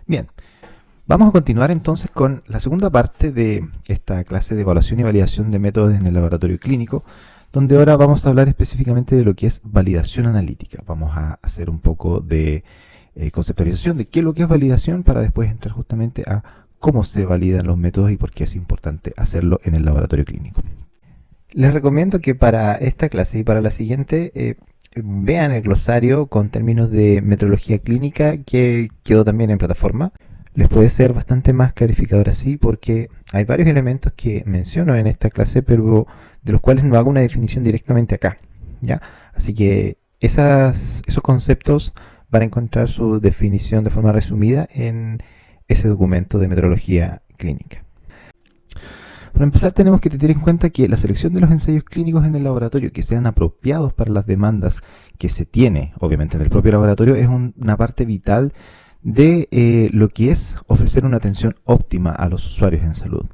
Bien, vamos a continuar entonces con la segunda parte de esta clase de evaluación y validación de métodos en el laboratorio clínico, donde ahora vamos a hablar específicamente de lo que es validación analítica. Vamos a hacer un poco de conceptualización de qué es lo que es validación para después entrar justamente a cómo se validan los métodos y por qué es importante hacerlo en el laboratorio clínico. Les recomiendo que para esta clase y para la siguiente vean el glosario con términos de metodología clínica que quedó también en plataforma. Les puede ser bastante más clarificador así porque hay varios elementos que menciono en esta clase, pero de los cuales no hago una definición directamente acá, ¿ya? Así que esos conceptos van a encontrar su definición de forma resumida en ese documento de metodología clínica. Para empezar, tenemos que tener en cuenta que la selección de los ensayos clínicos en el laboratorio que sean apropiados para las demandas que se tiene, obviamente, en el propio laboratorio, es una parte vital de lo que es ofrecer una atención óptima a los usuarios en salud.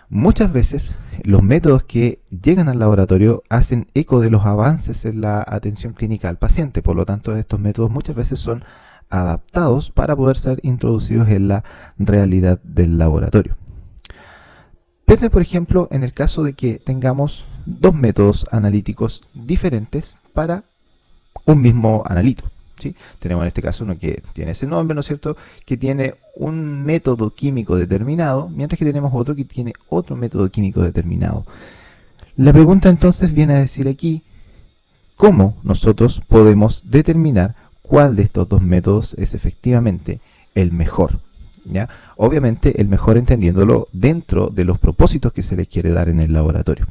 Muchas veces los métodos que llegan al laboratorio hacen eco de los avances en la atención clínica al paciente, por lo tanto estos métodos muchas veces son adaptados para poder ser introducidos en la realidad del laboratorio. Piensen, por ejemplo, en el caso de que tengamos dos métodos analíticos diferentes para un mismo analito, ¿sí? Tenemos en este caso uno que tiene ese nombre, ¿no es cierto?, que tiene un método químico determinado, mientras que tenemos otro que tiene otro método químico determinado. La pregunta entonces viene a decir aquí, ¿cómo nosotros podemos determinar cuál de estos dos métodos es efectivamente el mejor? ¿Ya? Obviamente el mejor entendiéndolo dentro de los propósitos que se le quiere dar en el laboratorio.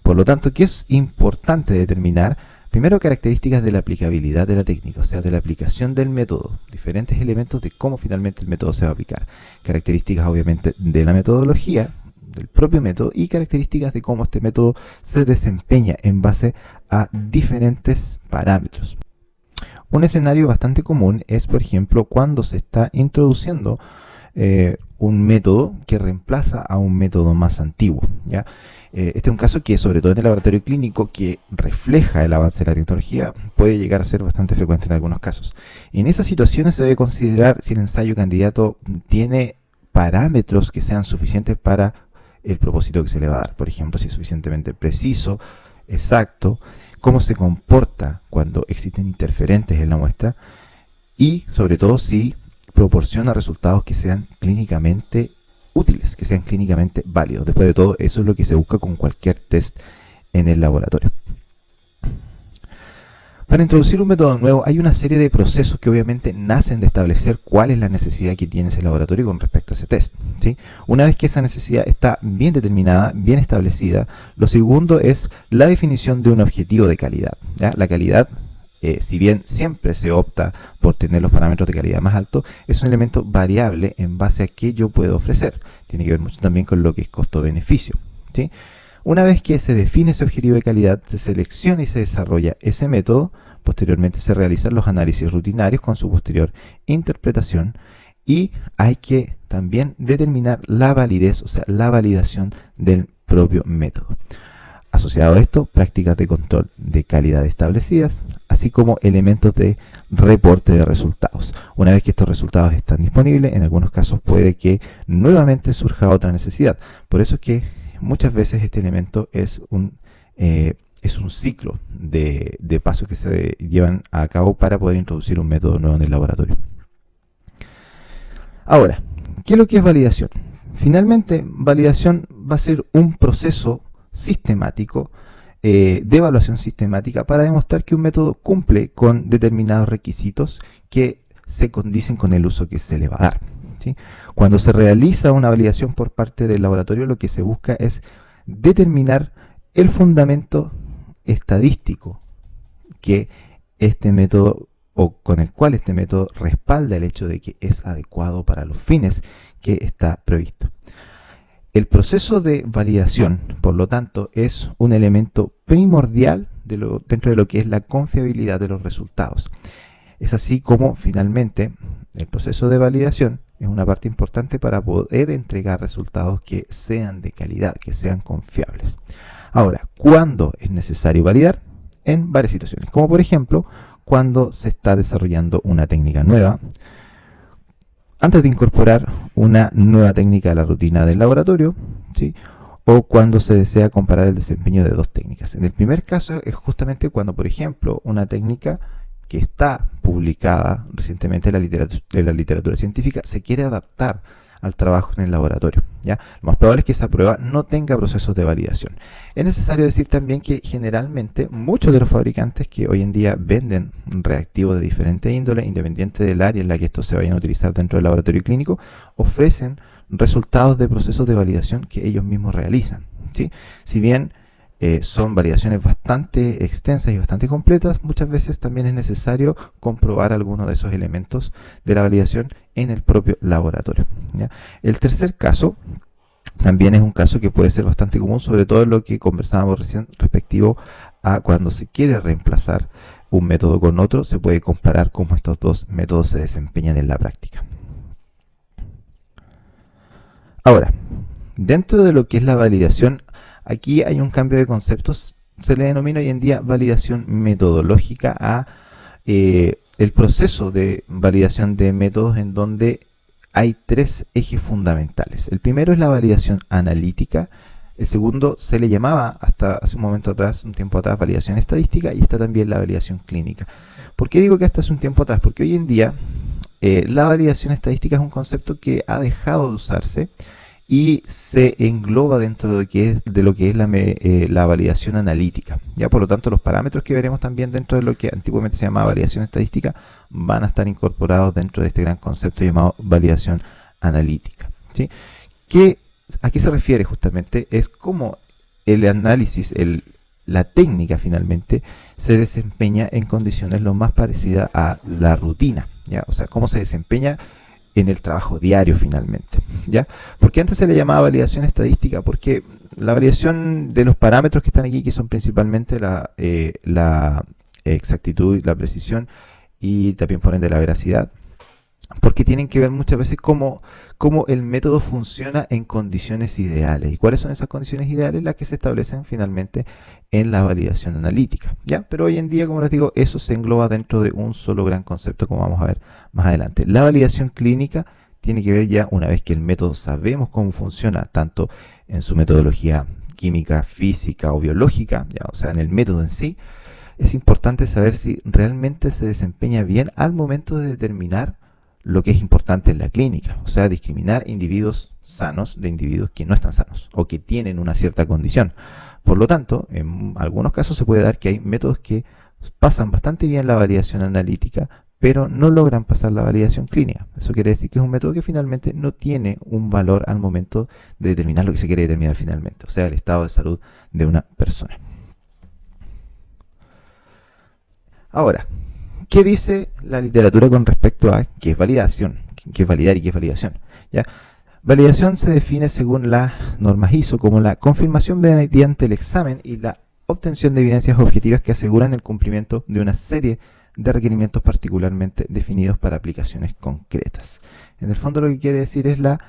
Por lo tanto, ¿qué es importante determinar? Primero, características de la aplicabilidad de la técnica, o sea, de la aplicación del método, diferentes elementos de cómo finalmente el método se va a aplicar. Características obviamente de la metodología, del propio método, y características de cómo este método se desempeña en base a diferentes parámetros. Un escenario bastante común es, por ejemplo, cuando se está introduciendo un método que reemplaza a un método más antiguo, ¿ya? Este es un caso que, sobre todo en el laboratorio clínico, que refleja el avance de la tecnología, puede llegar a ser bastante frecuente en algunos casos. En esas situaciones se debe considerar si el ensayo candidato tiene parámetros que sean suficientes para el propósito que se le va a dar. Por ejemplo, si es suficientemente preciso, exacto, cómo se comporta cuando existen interferentes en la muestra y, sobre todo, si proporciona resultados que sean clínicamente útiles, que sean clínicamente válidos. Después de todo, eso es lo que se busca con cualquier test en el laboratorio. Para introducir un método nuevo hay una serie de procesos que obviamente nacen de establecer cuál es la necesidad que tiene ese laboratorio con respecto a ese test, ¿sí? Una vez que esa necesidad está bien determinada, bien establecida, lo segundo es la definición de un objetivo de calidad, ¿ya? La calidad, si bien siempre se opta por tener los parámetros de calidad más altos, es un elemento variable en base a qué yo puedo ofrecer. Tiene que ver mucho también con lo que es costo-beneficio, ¿sí? Una vez que se define ese objetivo de calidad, se selecciona y se desarrolla ese método, posteriormente se realizan los análisis rutinarios con su posterior interpretación y hay que también determinar la validez, o sea, la validación del propio método. Asociado a esto, prácticas de control de calidad establecidas, así como elementos de reporte de resultados. Una vez que estos resultados están disponibles, en algunos casos puede que nuevamente surja otra necesidad. Por eso es que muchas veces este elemento es un ciclo de pasos que se llevan a cabo para poder introducir un método nuevo en el laboratorio. Ahora, ¿qué es lo que es validación? Finalmente, validación va a ser un proceso sistemático de evaluación sistemática para demostrar que un método cumple con determinados requisitos que se condicen con el uso que se le va a dar, ¿sí? Cuando se realiza una validación por parte del laboratorio, lo que se busca es determinar el fundamento estadístico que este método o con el cual este método respalda el hecho de que es adecuado para los fines que está previsto. El proceso de validación, por lo tanto, es un elemento primordial dentro de lo que es la confiabilidad de los resultados. Es así como finalmente el proceso de validación es una parte importante para poder entregar resultados que sean de calidad, que sean confiables. Ahora, ¿cuándo es necesario validar? En varias situaciones, como por ejemplo, cuando se está desarrollando una técnica nueva, antes de incorporar una nueva técnica a la rutina del laboratorio, ¿sí? O cuando se desea comparar el desempeño de dos técnicas. En el primer caso es justamente cuando, por ejemplo, una técnica que está publicada recientemente en la literatura científica se quiere adaptar al trabajo en el laboratorio, ¿ya? Lo más probable es que esa prueba no tenga procesos de validación. Es necesario decir también que generalmente muchos de los fabricantes que hoy en día venden reactivos de diferente índole, independiente del área en la que estos se vayan a utilizar dentro del laboratorio clínico, ofrecen resultados de procesos de validación que ellos mismos realizan, ¿sí? Si bien son validaciones bastante extensas y bastante completas, muchas veces también es necesario comprobar algunos de esos elementos de la validación en el propio laboratorio, ¿ya? El tercer caso también es un caso que puede ser bastante común, sobre todo en lo que conversábamos recién respectivo a cuando se quiere reemplazar un método con otro, se puede comparar cómo estos dos métodos se desempeñan en la práctica. Ahora, dentro de lo que es la validación, aquí hay un cambio de conceptos. Se le denomina hoy en día validación metodológica a el proceso de validación de métodos en donde hay tres ejes fundamentales. El primero es la validación analítica. El segundo se le llamaba hasta hace un momento atrás, un tiempo atrás, validación estadística, y está también la validación clínica. ¿Por qué digo que hasta hace un tiempo atrás? Porque hoy en día la validación estadística es un concepto que ha dejado de usarse y se engloba dentro de lo que es la validación analítica. Ya, por lo tanto, los parámetros que veremos también dentro de lo que antiguamente se llamaba validación estadística van a estar incorporados dentro de este gran concepto llamado validación analítica, ¿sí? ¿A qué se refiere justamente? Es cómo el análisis, la técnica finalmente, se desempeña en condiciones lo más parecidas a la rutina, ¿ya? O sea, cómo se desempeña en el trabajo diario finalmente, ¿ya? Porque antes se le llamaba validación estadística, porque la validación de los parámetros que están aquí, que son principalmente la exactitud, la precisión y también por ende la veracidad, porque tienen que ver muchas veces cómo el método funciona en condiciones ideales. ¿Y cuáles son esas condiciones ideales? Las que se establecen finalmente en la validación analítica, ¿ya? Pero hoy en día, como les digo, eso se engloba dentro de un solo gran concepto, como vamos a ver más adelante. La validación clínica tiene que ver ya una vez que el método sabemos cómo funciona, tanto en su metodología química, física o biológica, ¿ya? O sea, en el método en sí, es importante saber si realmente se desempeña bien al momento de determinar lo que es importante en la clínica, o sea, discriminar individuos sanos de individuos que no están sanos o que tienen una cierta condición. Por lo tanto, en algunos casos se puede dar que hay métodos que pasan bastante bien la validación analítica, pero no logran pasar la validación clínica. Eso quiere decir que es un método que finalmente no tiene un valor al momento de determinar lo que se quiere determinar finalmente, o sea, el estado de salud de una persona. Ahora, ¿qué dice la literatura con respecto a qué es validación? ¿Qué es validar y qué es validación? ¿Ya? Validación se define según las normas ISO como la confirmación mediante el examen y la obtención de evidencias objetivas que aseguran el cumplimiento de una serie de requerimientos particularmente definidos para aplicaciones concretas. En el fondo lo que quiere decir es la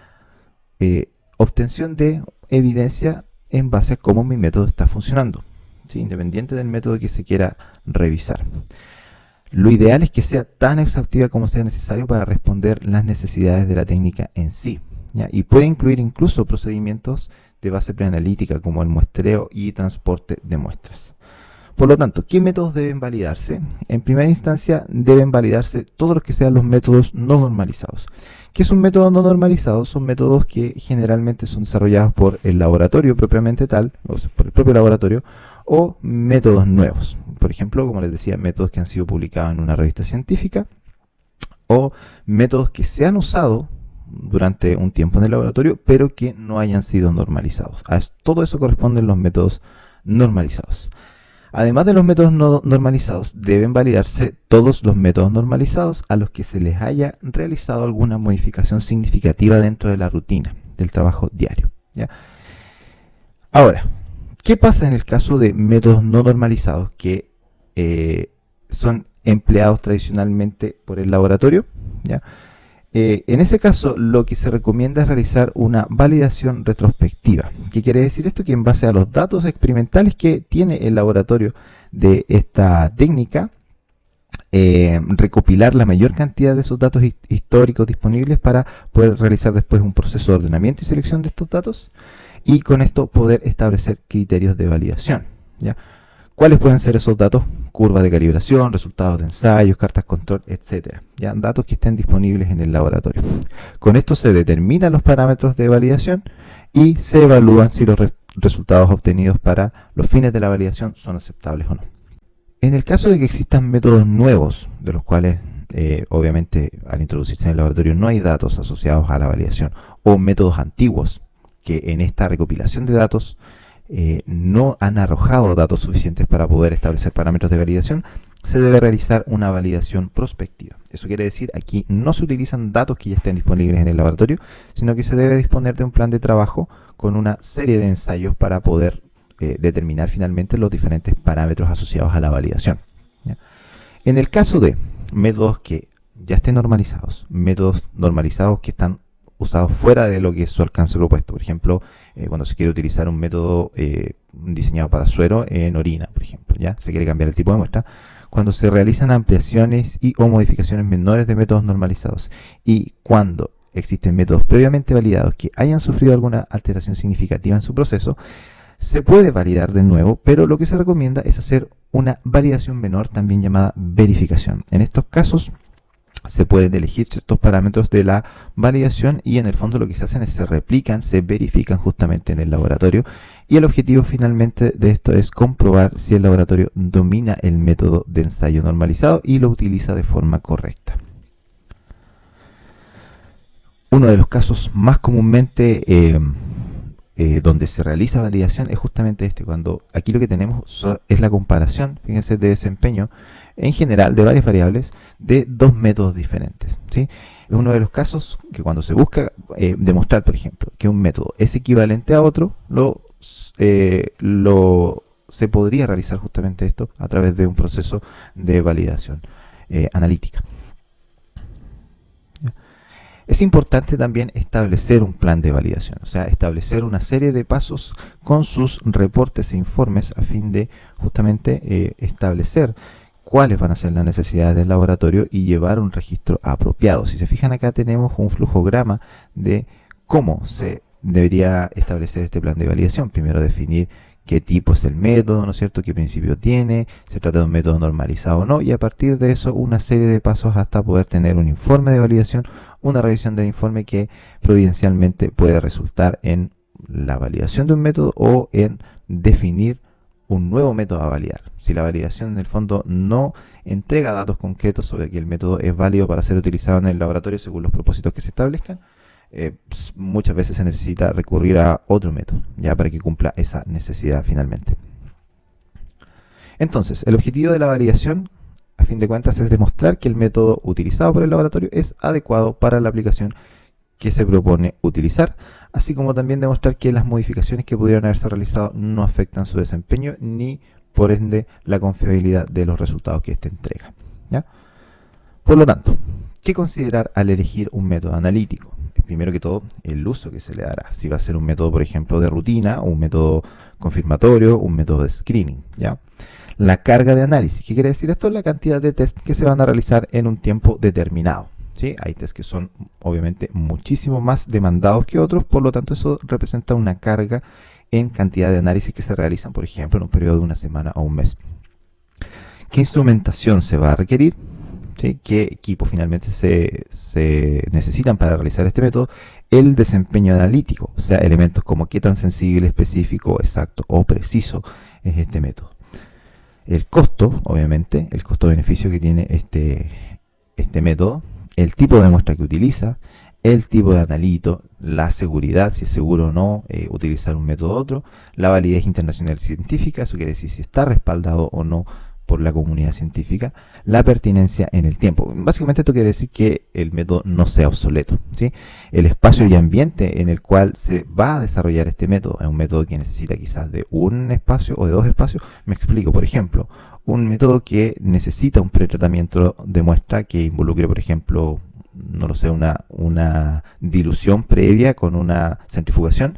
obtención de evidencia en base a cómo mi método está funcionando, ¿sí? Independiente del método que se quiera revisar. Lo ideal es que sea tan exhaustiva como sea necesario para responder las necesidades de la técnica en sí, ¿ya? Y puede incluir incluso procedimientos de base preanalítica como el muestreo y transporte de muestras. Por lo tanto, ¿qué métodos deben validarse? En primera instancia, deben validarse todos los que sean los métodos no normalizados. ¿Qué es un método no normalizado? Son métodos que generalmente son desarrollados por el laboratorio propiamente tal, o sea, por el propio laboratorio, o métodos nuevos. Por ejemplo, como les decía, métodos que han sido publicados en una revista científica, o métodos que se han usado durante un tiempo en el laboratorio, pero que no hayan sido normalizados. A todo eso corresponden los métodos normalizados. Además de los métodos no normalizados, deben validarse todos los métodos normalizados a los que se les haya realizado alguna modificación significativa dentro de la rutina del trabajo diario, ¿ya? Ahora, ¿qué pasa en el caso de métodos no normalizados que son empleados tradicionalmente por el laboratorio? ¿Ya? En ese caso, lo que se recomienda es realizar una validación retrospectiva. ¿Qué quiere decir esto? Que en base a los datos experimentales que tiene el laboratorio de esta técnica, recopilar la mayor cantidad de esos datos históricos disponibles para poder realizar después un proceso de ordenamiento y selección de estos datos, y con esto poder establecer criterios de validación, ¿ya? ¿Cuáles pueden ser esos datos? Curvas de calibración, resultados de ensayos, cartas control, etcétera, ¿ya? Datos que estén disponibles en el laboratorio. Con esto se determinan los parámetros de validación y se evalúan si los resultados obtenidos para los fines de la validación son aceptables o no. En el caso de que existan métodos nuevos, de los cuales obviamente al introducirse en el laboratorio no hay datos asociados a la validación, o métodos antiguos que en esta recopilación de datos no han arrojado datos suficientes para poder establecer parámetros de validación, se debe realizar una validación prospectiva. Eso quiere decir, aquí no se utilizan datos que ya estén disponibles en el laboratorio, sino que se debe disponer de un plan de trabajo con una serie de ensayos para poder determinar finalmente los diferentes parámetros asociados a la validación, ¿ya? En el caso de métodos que ya estén normalizados, métodos normalizados que están usados fuera de lo que es su alcance propuesto, por ejemplo, cuando se quiere utilizar un método diseñado para suero en orina, por ejemplo, ya se quiere cambiar el tipo de muestra, cuando se realizan ampliaciones y o modificaciones menores de métodos normalizados, y cuando existen métodos previamente validados que hayan sufrido alguna alteración significativa en su proceso, se puede validar de nuevo, pero lo que se recomienda es hacer una validación menor, también llamada verificación. En estos casos se pueden elegir ciertos parámetros de la validación y en el fondo lo que se hacen es se replican, se verifican justamente en el laboratorio, y el objetivo finalmente de esto es comprobar si el laboratorio domina el método de ensayo normalizado y lo utiliza de forma correcta. Uno de los casos más comúnmente donde se realiza validación es justamente este, cuando aquí lo que tenemos es la comparación, fíjense, de desempeño en general de varias variables de dos métodos diferentes, ¿sí? Es uno de los casos que cuando se busca demostrar, por ejemplo, que un método es equivalente a otro, se podría realizar justamente esto a través de un proceso de validación analítica. Es importante también establecer un plan de validación, o sea, establecer una serie de pasos con sus reportes e informes a fin de justamente establecer cuáles van a ser las necesidades del laboratorio y llevar un registro apropiado. Si se fijan, acá tenemos un flujograma de cómo se debería establecer este plan de validación. Primero definir qué tipo es el método, ¿no es cierto?, qué principio tiene, se trata de un método normalizado o no, y a partir de eso una serie de pasos hasta poder tener un informe de validación, una revisión del informe que providencialmente puede resultar en la validación de un método o en definir un nuevo método a validar. Si la validación en el fondo no entrega datos concretos sobre que el método es válido para ser utilizado en el laboratorio según los propósitos que se establezcan, muchas veces se necesita recurrir a otro método, ya para que cumpla esa necesidad finalmente. Entonces, el objetivo de la validación, a fin de cuentas, es demostrar que el método utilizado por el laboratorio es adecuado para la aplicación que se propone utilizar, así como también demostrar que las modificaciones que pudieran haberse realizado no afectan su desempeño ni, por ende, la confiabilidad de los resultados que éste entrega, ¿ya? Por lo tanto, ¿qué considerar al elegir un método analítico? Primero que todo, el uso que se le dará. Si va a ser un método, por ejemplo, de rutina, o un método confirmatorio, un método de screening, ¿ya? La carga de análisis. ¿Qué quiere decir esto? La cantidad de test que se van a realizar en un tiempo determinado, ¿sí? Hay test que son, obviamente, muchísimo más demandados que otros, por lo tanto, eso representa una carga en cantidad de análisis que se realizan, por ejemplo, en un periodo de una semana o un mes. ¿Qué instrumentación se va a requerir? ¿Sí? ¿Qué equipos finalmente se necesitan para realizar este método? El desempeño analítico, o sea, elementos como qué tan sensible, específico, exacto o preciso es este método. El costo, obviamente, el costo-beneficio que tiene este método, el tipo de muestra que utiliza, el tipo de analito, la seguridad, si es seguro o no utilizar un método u otro, la validez internacional científica, eso quiere decir si está respaldado o no por la comunidad científica, la pertinencia en el tiempo. Básicamente esto quiere decir que el método no sea obsoleto, ¿sí? El espacio y ambiente en el cual se va a desarrollar este método es un método que necesita quizás de un espacio o de dos espacios. Me explico, por ejemplo, un método que necesita un pretratamiento de muestra que involucre, por ejemplo, no lo sé, una dilución previa con una centrifugación,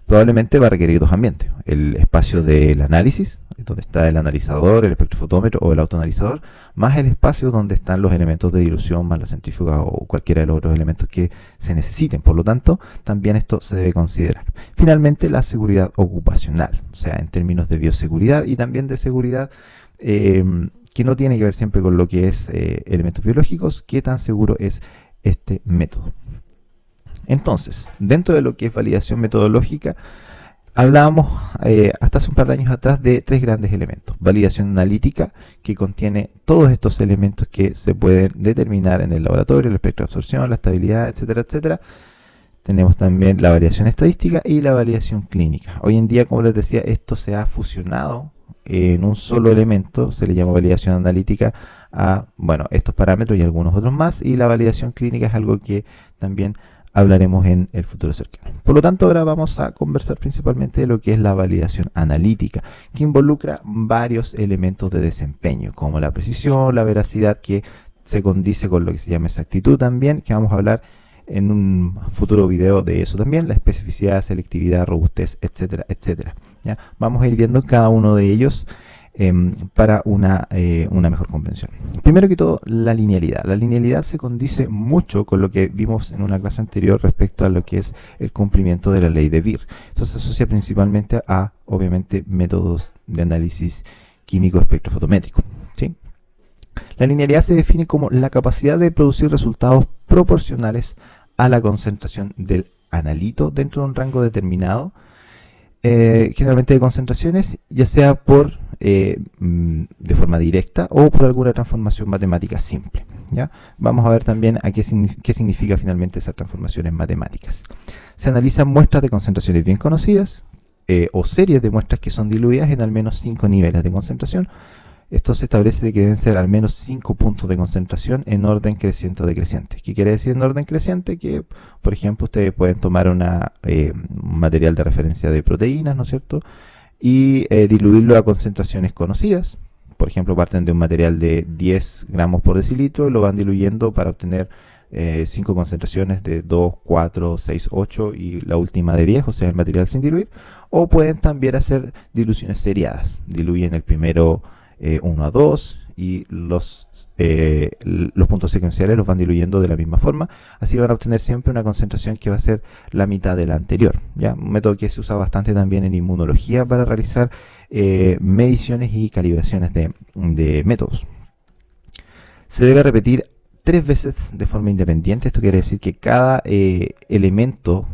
probablemente va a requerir dos ambientes, el espacio del análisis, donde está el analizador, el espectrofotómetro o el autoanalizador, más el espacio donde están los elementos de dilución, más la centrífuga o cualquiera de los otros elementos que se necesiten. Por lo tanto, también esto se debe considerar. Finalmente, la seguridad ocupacional, o sea, en términos de bioseguridad y también de seguridad, que no tiene que ver siempre con lo que es elementos biológicos, qué tan seguro es este método. Entonces, dentro de lo que es validación metodológica, hablábamos hasta hace un par de años atrás de tres grandes elementos. Validación analítica, que contiene todos estos elementos que se pueden determinar en el laboratorio, el espectro de absorción, la estabilidad, etcétera, etcétera. Tenemos también la variación estadística y la validación clínica. Hoy en día, como les decía, esto se ha fusionado en un solo elemento, se le llama validación analítica a, bueno, estos parámetros y algunos otros más, y la validación clínica es algo que también hablaremos en el futuro cercano. Por lo tanto, ahora vamos a conversar principalmente de lo que es la validación analítica, que involucra varios elementos de desempeño, como la precisión, la veracidad, que se condice con lo que se llama exactitud también, que vamos a hablar en un futuro video de eso también, la especificidad, selectividad, robustez, etcétera, etcétera. ¿Ya? Vamos a ir viendo cada uno de ellos para una mejor comprensión. Primero que todo, la linealidad. La linealidad se condice mucho con lo que vimos en una clase anterior respecto a lo que es el cumplimiento de la ley de Beer. Esto se asocia principalmente a, obviamente, métodos de análisis químico espectrofotométrico, ¿sí? La linealidad se define como la capacidad de producir resultados proporcionales a la concentración del analito dentro de un rango determinado, generalmente de concentraciones, ya sea de forma directa o por alguna transformación matemática simple. ¿Ya? Vamos a ver también qué significa finalmente esas transformaciones matemáticas. Se analizan muestras de concentraciones bien conocidas o series de muestras que son diluidas en al menos 5 niveles de concentración. Esto se establece de que deben ser al menos 5 puntos de concentración en orden creciente o decreciente. ¿Qué quiere decir en orden creciente? Que, por ejemplo, ustedes pueden tomar un material de referencia de proteínas, ¿no es cierto? Y diluirlo a concentraciones conocidas. Por ejemplo, parten de un material de 10 gramos por decilitro y lo van diluyendo para obtener 5 concentraciones de 2, 4, 6, 8 y la última de 10, o sea, el material sin diluir. O pueden también hacer diluciones seriadas. Diluyen el primero 1 a 2 y los puntos secuenciales los van diluyendo de la misma forma. Así van a obtener siempre una concentración que va a ser la mitad de la anterior, ¿ya? Un método que se usa bastante también en inmunología para realizar mediciones y calibraciones de métodos. Se debe repetir 3 veces de forma independiente. Esto quiere decir que cada elemento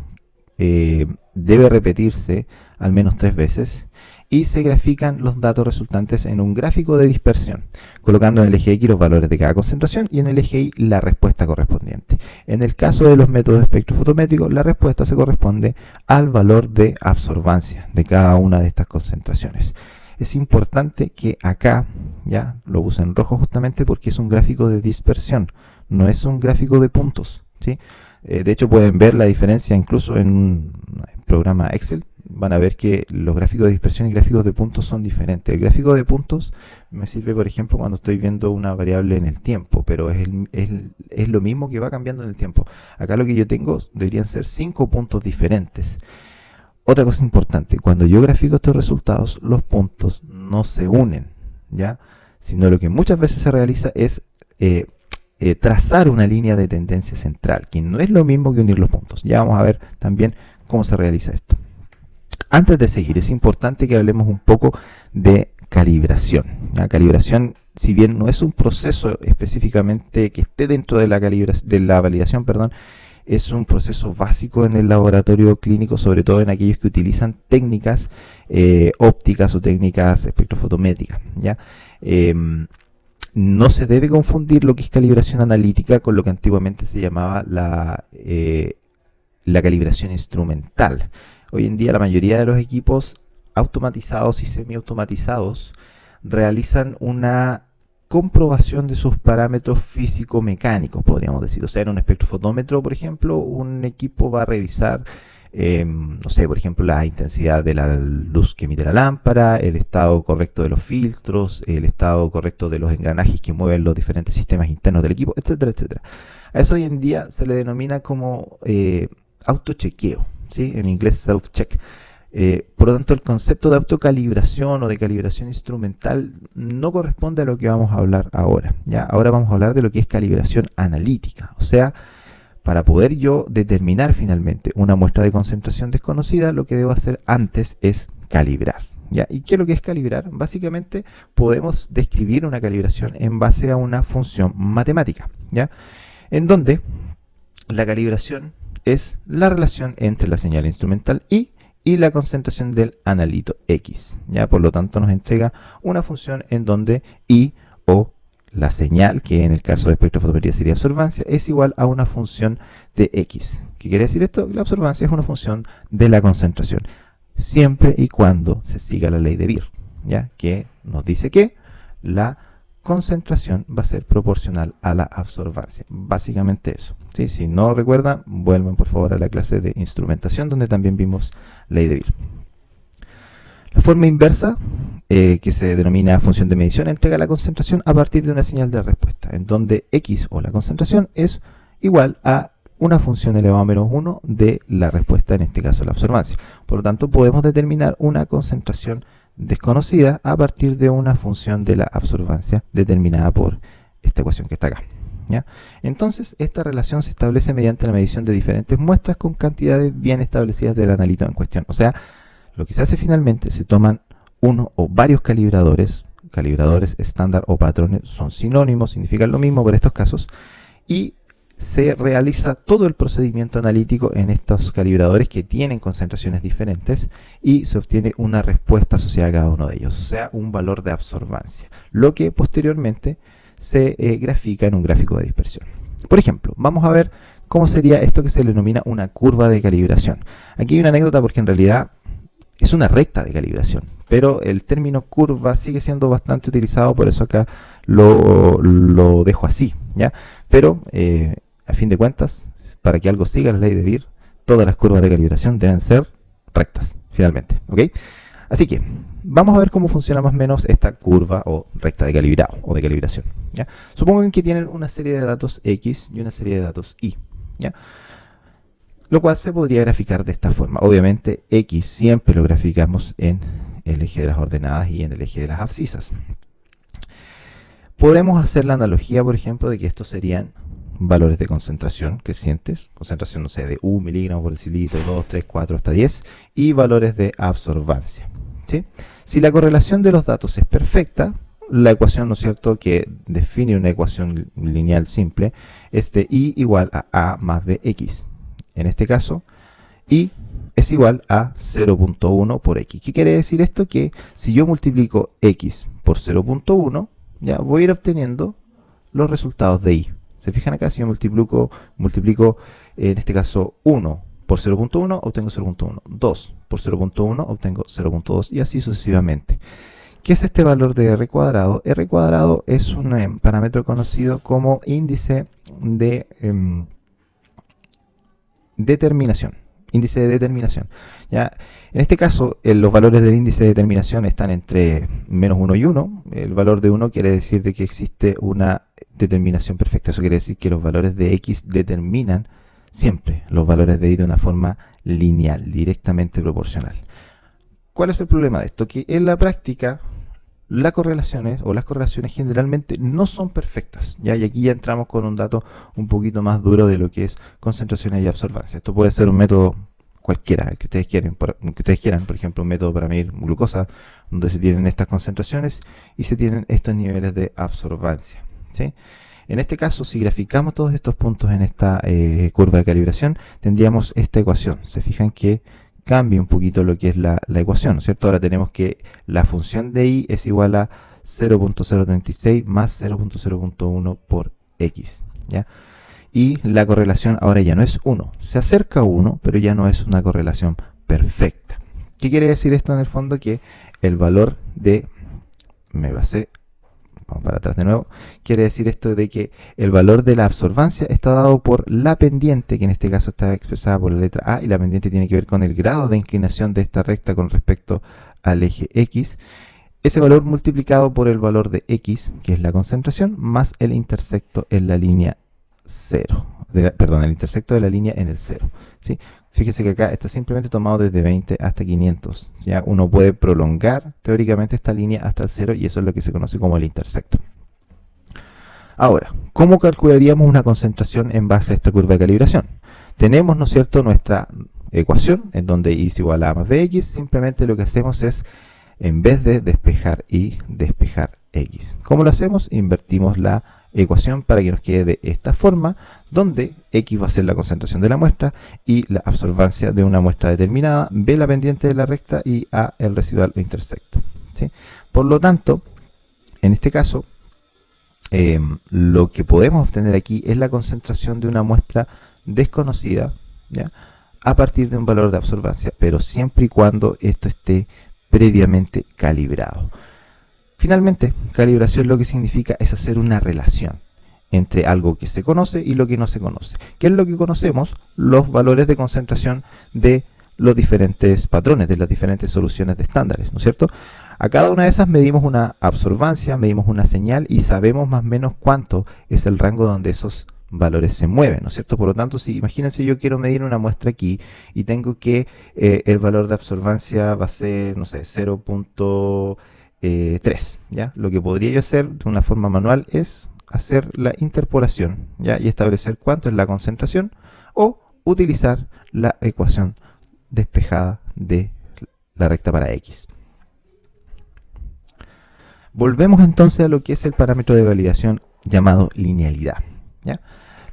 debe repetirse al menos 3 veces. Y se grafican los datos resultantes en un gráfico de dispersión, colocando en el eje X los valores de cada concentración y en el eje Y la respuesta correspondiente. En el caso de los métodos espectrofotométricos, la respuesta se corresponde al valor de absorbancia de cada una de estas concentraciones. Es importante que acá, ya lo puse en rojo justamente porque es un gráfico de dispersión, no es un gráfico de puntos, ¿sí? De hecho, pueden ver la diferencia incluso en un programa Excel. Van a ver que los gráficos de dispersión y gráficos de puntos son diferentes. El gráfico de puntos me sirve, por ejemplo, cuando estoy viendo una variable en el tiempo, pero es lo mismo que va cambiando en el tiempo. Acá lo que yo tengo deberían ser 5 puntos diferentes. Otra cosa importante, cuando yo grafico estos resultados, los puntos no se unen, ¿ya? Sino lo que muchas veces se realiza es trazar una línea de tendencia central, que no es lo mismo que unir los puntos. Ya vamos a ver también cómo se realiza esto. Antes de seguir, es importante que hablemos un poco de calibración. La calibración, si bien no es un proceso específicamente que esté dentro de la validación, es un proceso básico en el laboratorio clínico, sobre todo en aquellos que utilizan técnicas ópticas o técnicas espectrofotométricas, ¿ya? No se debe confundir lo que es calibración analítica con lo que antiguamente se llamaba la calibración instrumental. Hoy en día la mayoría de los equipos automatizados y semiautomatizados realizan una comprobación de sus parámetros físico-mecánicos, podríamos decir. O sea, en un espectrofotómetro, por ejemplo, un equipo va a revisar, no sé, por ejemplo, la intensidad de la luz que emite la lámpara, el estado correcto de los filtros, el estado correcto de los engranajes que mueven los diferentes sistemas internos del equipo, etcétera, etcétera. A eso hoy en día se le denomina como autochequeo, ¿sí? En inglés self-check. Por lo tanto, el concepto de autocalibración o de calibración instrumental no corresponde a lo que vamos a hablar ahora, ¿ya? Ahora vamos a hablar de lo que es calibración analítica. O sea, para poder yo determinar finalmente una muestra de concentración desconocida, lo que debo hacer antes es calibrar, ¿ya? ¿Y qué es lo que es calibrar? Básicamente podemos describir una calibración en base a una función matemática, ¿ya? En donde la calibración es la relación entre la señal instrumental I y la concentración del analito X, ¿ya? Por lo tanto nos entrega una función en donde I o la señal, que en el caso de espectrofotometría sería absorbancia, es igual a una función de X. ¿Qué quiere decir esto? La absorbancia es una función de la concentración, siempre y cuando se siga la ley de Beer, ¿ya? Que nos dice que la concentración va a ser proporcional a la absorbancia. Básicamente eso, ¿sí? Si no recuerdan, vuelvan por favor a la clase de instrumentación donde también vimos ley de Beer. La forma inversa, que se denomina función de medición, entrega la concentración a partir de una señal de respuesta, en donde X o la concentración es igual a una función elevado a menos 1 de la respuesta, en este caso la absorbancia. Por lo tanto, podemos determinar una concentración desconocida a partir de una función de la absorbancia determinada por esta ecuación que está acá, ¿ya? Entonces, esta relación se establece mediante la medición de diferentes muestras con cantidades bien establecidas del analito en cuestión. O sea, lo que se hace finalmente, se toman uno o varios calibradores estándar o patrones, son sinónimos, significan lo mismo por estos casos, y se realiza todo el procedimiento analítico en estos calibradores que tienen concentraciones diferentes y se obtiene una respuesta asociada a cada uno de ellos, o sea, un valor de absorbancia, lo que posteriormente se grafica en un gráfico de dispersión. Por ejemplo, vamos a ver cómo sería esto que se le denomina una curva de calibración. Aquí hay una anécdota porque en realidad es una recta de calibración, pero el término curva sigue siendo bastante utilizado, por eso acá lo dejo así, ¿ya? Pero a fin de cuentas, para que algo siga la ley de Beer, todas las curvas de calibración deben ser rectas, finalmente, ¿ok? Así que vamos a ver cómo funciona más o menos esta curva o recta de calibrado o de calibración, ¿ya? Supongan que tienen una serie de datos X y una serie de datos Y, ¿ya? Lo cual se podría graficar de esta forma. Obviamente X siempre lo graficamos en el eje de las ordenadas y en el eje de las abscisas. Podemos hacer la analogía, por ejemplo, de que estos serían valores de concentración crecientes, concentración, no sé, de 1 miligramo por decilitro, 2, 3, 4, hasta 10, y valores de absorbancia, ¿sí? Si la correlación de los datos es perfecta, la ecuación, ¿no es cierto?, que define una ecuación lineal simple, es de I igual a A más BX. En este caso, Y es igual a 0.1 por X. ¿Qué quiere decir esto? Que si yo multiplico X por 0.1, ya voy a ir obteniendo los resultados de Y. ¿Se fijan acá? Si yo multiplico en este caso 1 por 0.1, obtengo 0.1. 2 por 0.1, obtengo 0.2 y así sucesivamente. ¿Qué es este valor de R cuadrado? R cuadrado es un parámetro conocido como índice de determinación. Índice de determinación, ¿ya? En este caso, los valores del índice de determinación están entre menos 1 y 1. El valor de 1 quiere decir de que existe una determinación perfecta. Eso quiere decir que los valores de X determinan siempre los valores de Y de una forma lineal, directamente proporcional. ¿Cuál es el problema de esto? Que en la práctica las correlaciones generalmente no son perfectas, ¿ya? Y aquí ya entramos con un dato un poquito más duro de lo que es concentraciones y absorbancia. Esto puede ser un método cualquiera, el que ustedes quieran, por ejemplo, un método para medir glucosa, donde se tienen estas concentraciones y se tienen estos niveles de absorbancia, ¿sí? En este caso, si graficamos todos estos puntos en esta curva de calibración, tendríamos esta ecuación. Se fijan que cambia un poquito lo que es la ecuación, ¿no es cierto? Ahora tenemos que la función de Y es igual a 0.036 más 0.0.1 por X, ¿ya? Y la correlación ahora ya no es 1, se acerca a 1, pero ya no es una correlación perfecta. ¿Qué quiere decir esto en el fondo? Que el valor de... Vamos para atrás de nuevo. Quiere decir esto de que el valor de la absorbancia está dado por la pendiente, que en este caso está expresada por la letra A, y la pendiente tiene que ver con el grado de inclinación de esta recta con respecto al eje X. Ese valor multiplicado por el valor de X, que es la concentración, más el intersecto en la línea 0. perdón, el intersecto de la línea en el 0. ¿Sí? Fíjese que acá está simplemente tomado desde 20 hasta 500. ¿Ya? Uno puede prolongar teóricamente esta línea hasta el 0 y eso es lo que se conoce como el intersecto. Ahora, ¿cómo calcularíamos una concentración en base a esta curva de calibración? Tenemos, ¿no es cierto?, nuestra ecuación en donde y es igual a A más BX. Simplemente lo que hacemos es, en vez de despejar Y, despejar X. ¿Cómo lo hacemos? Invertimos la ecuación para que nos quede de esta forma, donde X va a ser la concentración de la muestra y la absorbancia de una muestra determinada, B la pendiente de la recta y A el residual o intersecto. ¿Sí? Por lo tanto, en este caso, lo que podemos obtener aquí es la concentración de una muestra desconocida, ¿ya?, a partir de un valor de absorbancia, pero siempre y cuando esto esté previamente calibrado. Finalmente, calibración lo que significa es hacer una relación entre algo que se conoce y lo que no se conoce. ¿Qué es lo que conocemos? Los valores de concentración de los diferentes patrones, de las diferentes soluciones de estándares, ¿no es cierto? A cada una de esas medimos una absorbancia, medimos una señal y sabemos más o menos cuánto es el rango donde esos valores se mueven, ¿no es cierto? Por lo tanto, si imagínense yo quiero medir una muestra aquí y tengo que el valor de absorbancia va a ser, no sé, 0.3, ¿ya? Lo que podría yo hacer de una forma manual es hacer la interpolación, ¿ya?, y establecer cuánto es la concentración o utilizar la ecuación despejada de la recta para X. Volvemos entonces a lo que es el parámetro de validación llamado linealidad, ¿ya?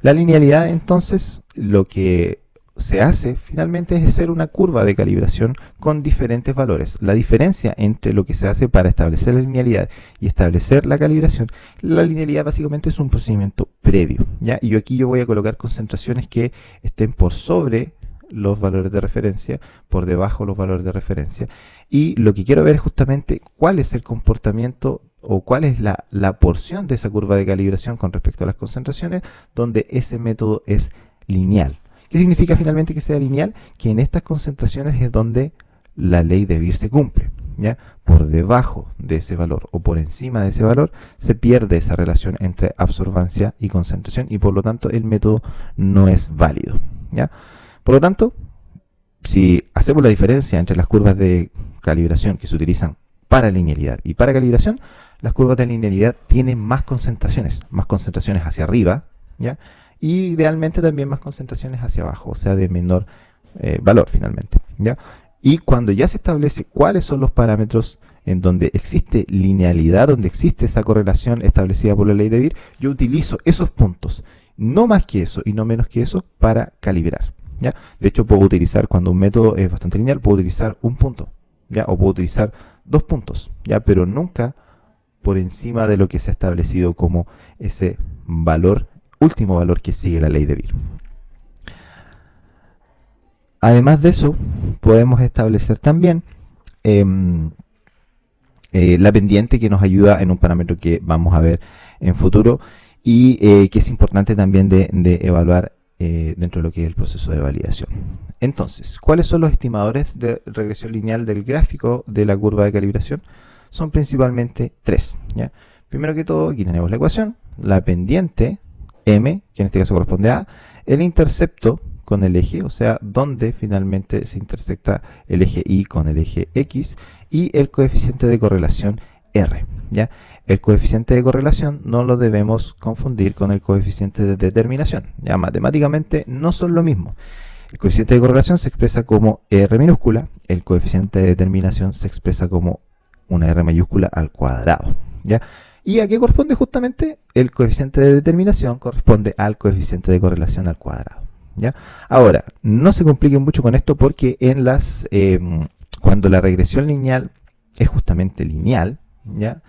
La linealidad, entonces, lo que se hace finalmente es hacer una curva de calibración con diferentes valores. La diferencia entre lo que se hace para establecer la linealidad y establecer la calibración, la linealidad básicamente es un procedimiento previo, ¿ya? Y aquí yo voy a colocar concentraciones que estén por sobre los valores de referencia, por debajo los valores de referencia, y lo que quiero ver es justamente cuál es el comportamiento o cuál es la porción de esa curva de calibración con respecto a las concentraciones donde ese método es lineal. ¿Qué significa finalmente que sea lineal? Que en estas concentraciones es donde la ley de Beer se cumple, ¿ya? Por debajo de ese valor o por encima de ese valor se pierde esa relación entre absorbancia y concentración y por lo tanto el método no es válido, ¿ya? Por lo tanto, si hacemos la diferencia entre las curvas de calibración que se utilizan para linealidad y para calibración, las curvas de linealidad tienen más concentraciones hacia arriba, ¿ya? Y idealmente también más concentraciones hacia abajo, o sea, de menor valor finalmente, ¿ya? Y cuando ya se establece cuáles son los parámetros en donde existe linealidad, donde existe esa correlación establecida por la ley de Beer, yo utilizo esos puntos, no más que eso y no menos que eso, para calibrar, ¿ya? De hecho, puedo utilizar, cuando un método es bastante lineal, puedo utilizar un punto, ¿ya? O puedo utilizar 2 puntos, ¿ya? Pero nunca por encima de lo que se ha establecido como ese valor, último valor que sigue la ley de Beer. Además de eso, podemos establecer también la pendiente que nos ayuda en un parámetro que vamos a ver en futuro y que es importante también de evaluar dentro de lo que es el proceso de validación. Entonces, ¿cuáles son los estimadores de regresión lineal del gráfico de la curva de calibración? Son principalmente 3, ¿ya? Primero que todo, aquí tenemos la ecuación, la pendiente M, que en este caso corresponde a el intercepto con el eje, o sea, donde finalmente se intersecta el eje Y con el eje X, y el coeficiente de correlación R, ¿ya? El coeficiente de correlación no lo debemos confundir con el coeficiente de determinación, ya matemáticamente no son lo mismo. El coeficiente de correlación se expresa como R minúscula, el coeficiente de determinación se expresa como una R mayúscula al cuadrado, ¿ya? ¿Y a qué corresponde justamente? El coeficiente de determinación corresponde al coeficiente de correlación al cuadrado, ¿ya? Ahora, no se compliquen mucho con esto porque en las cuando la regresión lineal es justamente lineal, ¿ya?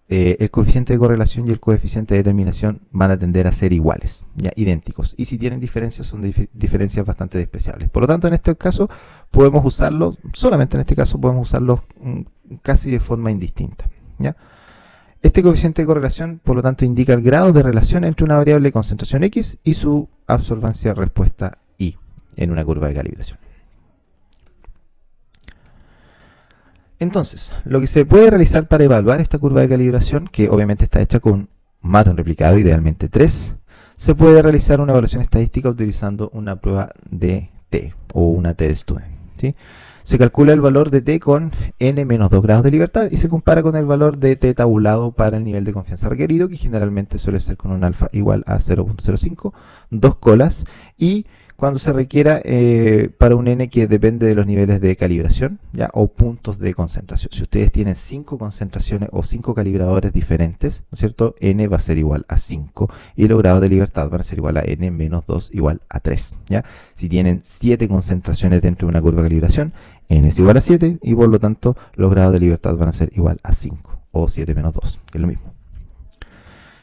El coeficiente de correlación y el coeficiente de determinación van a tender a ser iguales, ya, idénticos. Y si tienen diferencias, son diferencias bastante despreciables. Por lo tanto, en este caso, podemos usarlos, solamente en este caso, podemos usarlos casi de forma indistinta, ¿ya? Este coeficiente de correlación, por lo tanto, indica el grado de relación entre una variable de concentración X y su absorbancia respuesta Y en una curva de calibración. Entonces, lo que se puede realizar para evaluar esta curva de calibración, que obviamente está hecha con más de un replicado, idealmente 3, se puede realizar una evaluación estadística utilizando una prueba de T o una T-Student, ¿sí? Se calcula el valor de T con n menos 2 grados de libertad y se compara con el valor de T tabulado para el nivel de confianza requerido, que generalmente suele ser con un alfa igual a 0.05, 2 colas, y cuando se requiera para un n que depende de los niveles de calibración, ¿ya? O puntos de concentración. Si ustedes tienen 5 concentraciones o 5 calibradores diferentes, ¿no es cierto? N va a ser igual a 5 y los grados de libertad van a ser igual a n menos 2 igual a 3, ¿ya? Si tienen 7 concentraciones dentro de una curva de calibración, n es igual a 7 y por lo tanto los grados de libertad van a ser igual a 5 o 7 menos 2, que es lo mismo.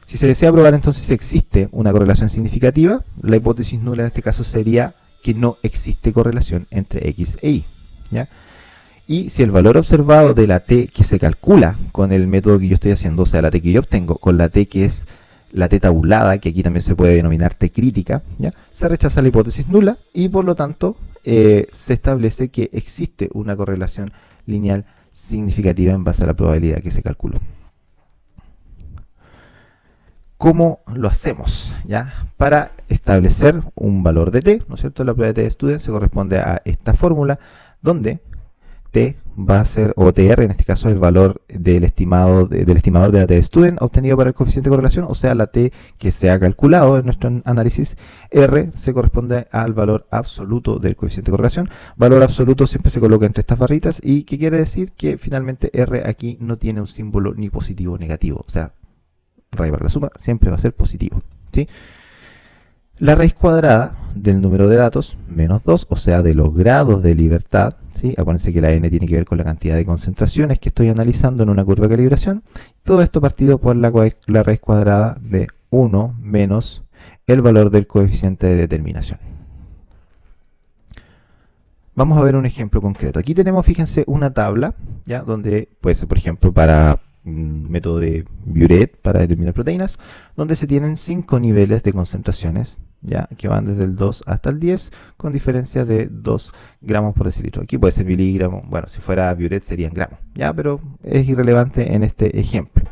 Si se desea probar entonces si existe una correlación significativa, la hipótesis nula en este caso sería que no existe correlación entre X e Y, ¿ya? Y si el valor observado de la T que se calcula con el método que yo estoy haciendo, o sea, la T que yo obtengo, con la T que es la T tabulada, que aquí también se puede denominar T crítica, ¿ya? Se rechaza la hipótesis nula y por lo tanto se establece que existe una correlación lineal significativa en base a la probabilidad que se calculó. ¿Cómo lo hacemos? ¿Ya? Para establecer un valor de T, ¿no es cierto? La prueba de T-Student se corresponde a esta fórmula donde T va a ser, o TR en este caso, el valor del estimador de la T-Student obtenido para el coeficiente de correlación, o sea, la T que se ha calculado en nuestro análisis. R se corresponde al valor absoluto del coeficiente de correlación. Valor absoluto siempre se coloca entre estas barritas y ¿qué quiere decir? Que finalmente R aquí no tiene un símbolo ni positivo o negativo, o sea, raíz para la suma siempre va a ser positivo, ¿sí? La raíz cuadrada del número de datos menos 2, o sea, de los grados de libertad, ¿sí? Acuérdense que la n tiene que ver con la cantidad de concentraciones que estoy analizando en una curva de calibración. Todo esto partido por la raíz cuadrada de 1 menos el valor del coeficiente de determinación. Vamos a ver un ejemplo concreto. Aquí tenemos, fíjense, una tabla, ¿ya? Donde puede ser, por ejemplo, para método de Biuret para determinar proteínas, donde se tienen 5 niveles de concentraciones, ya, que van desde el 2 hasta el 10, con diferencia de 2 gramos por decilitro. Aquí puede ser miligramo, bueno, si fuera Biuret serían gramos, ya, pero es irrelevante en este ejemplo.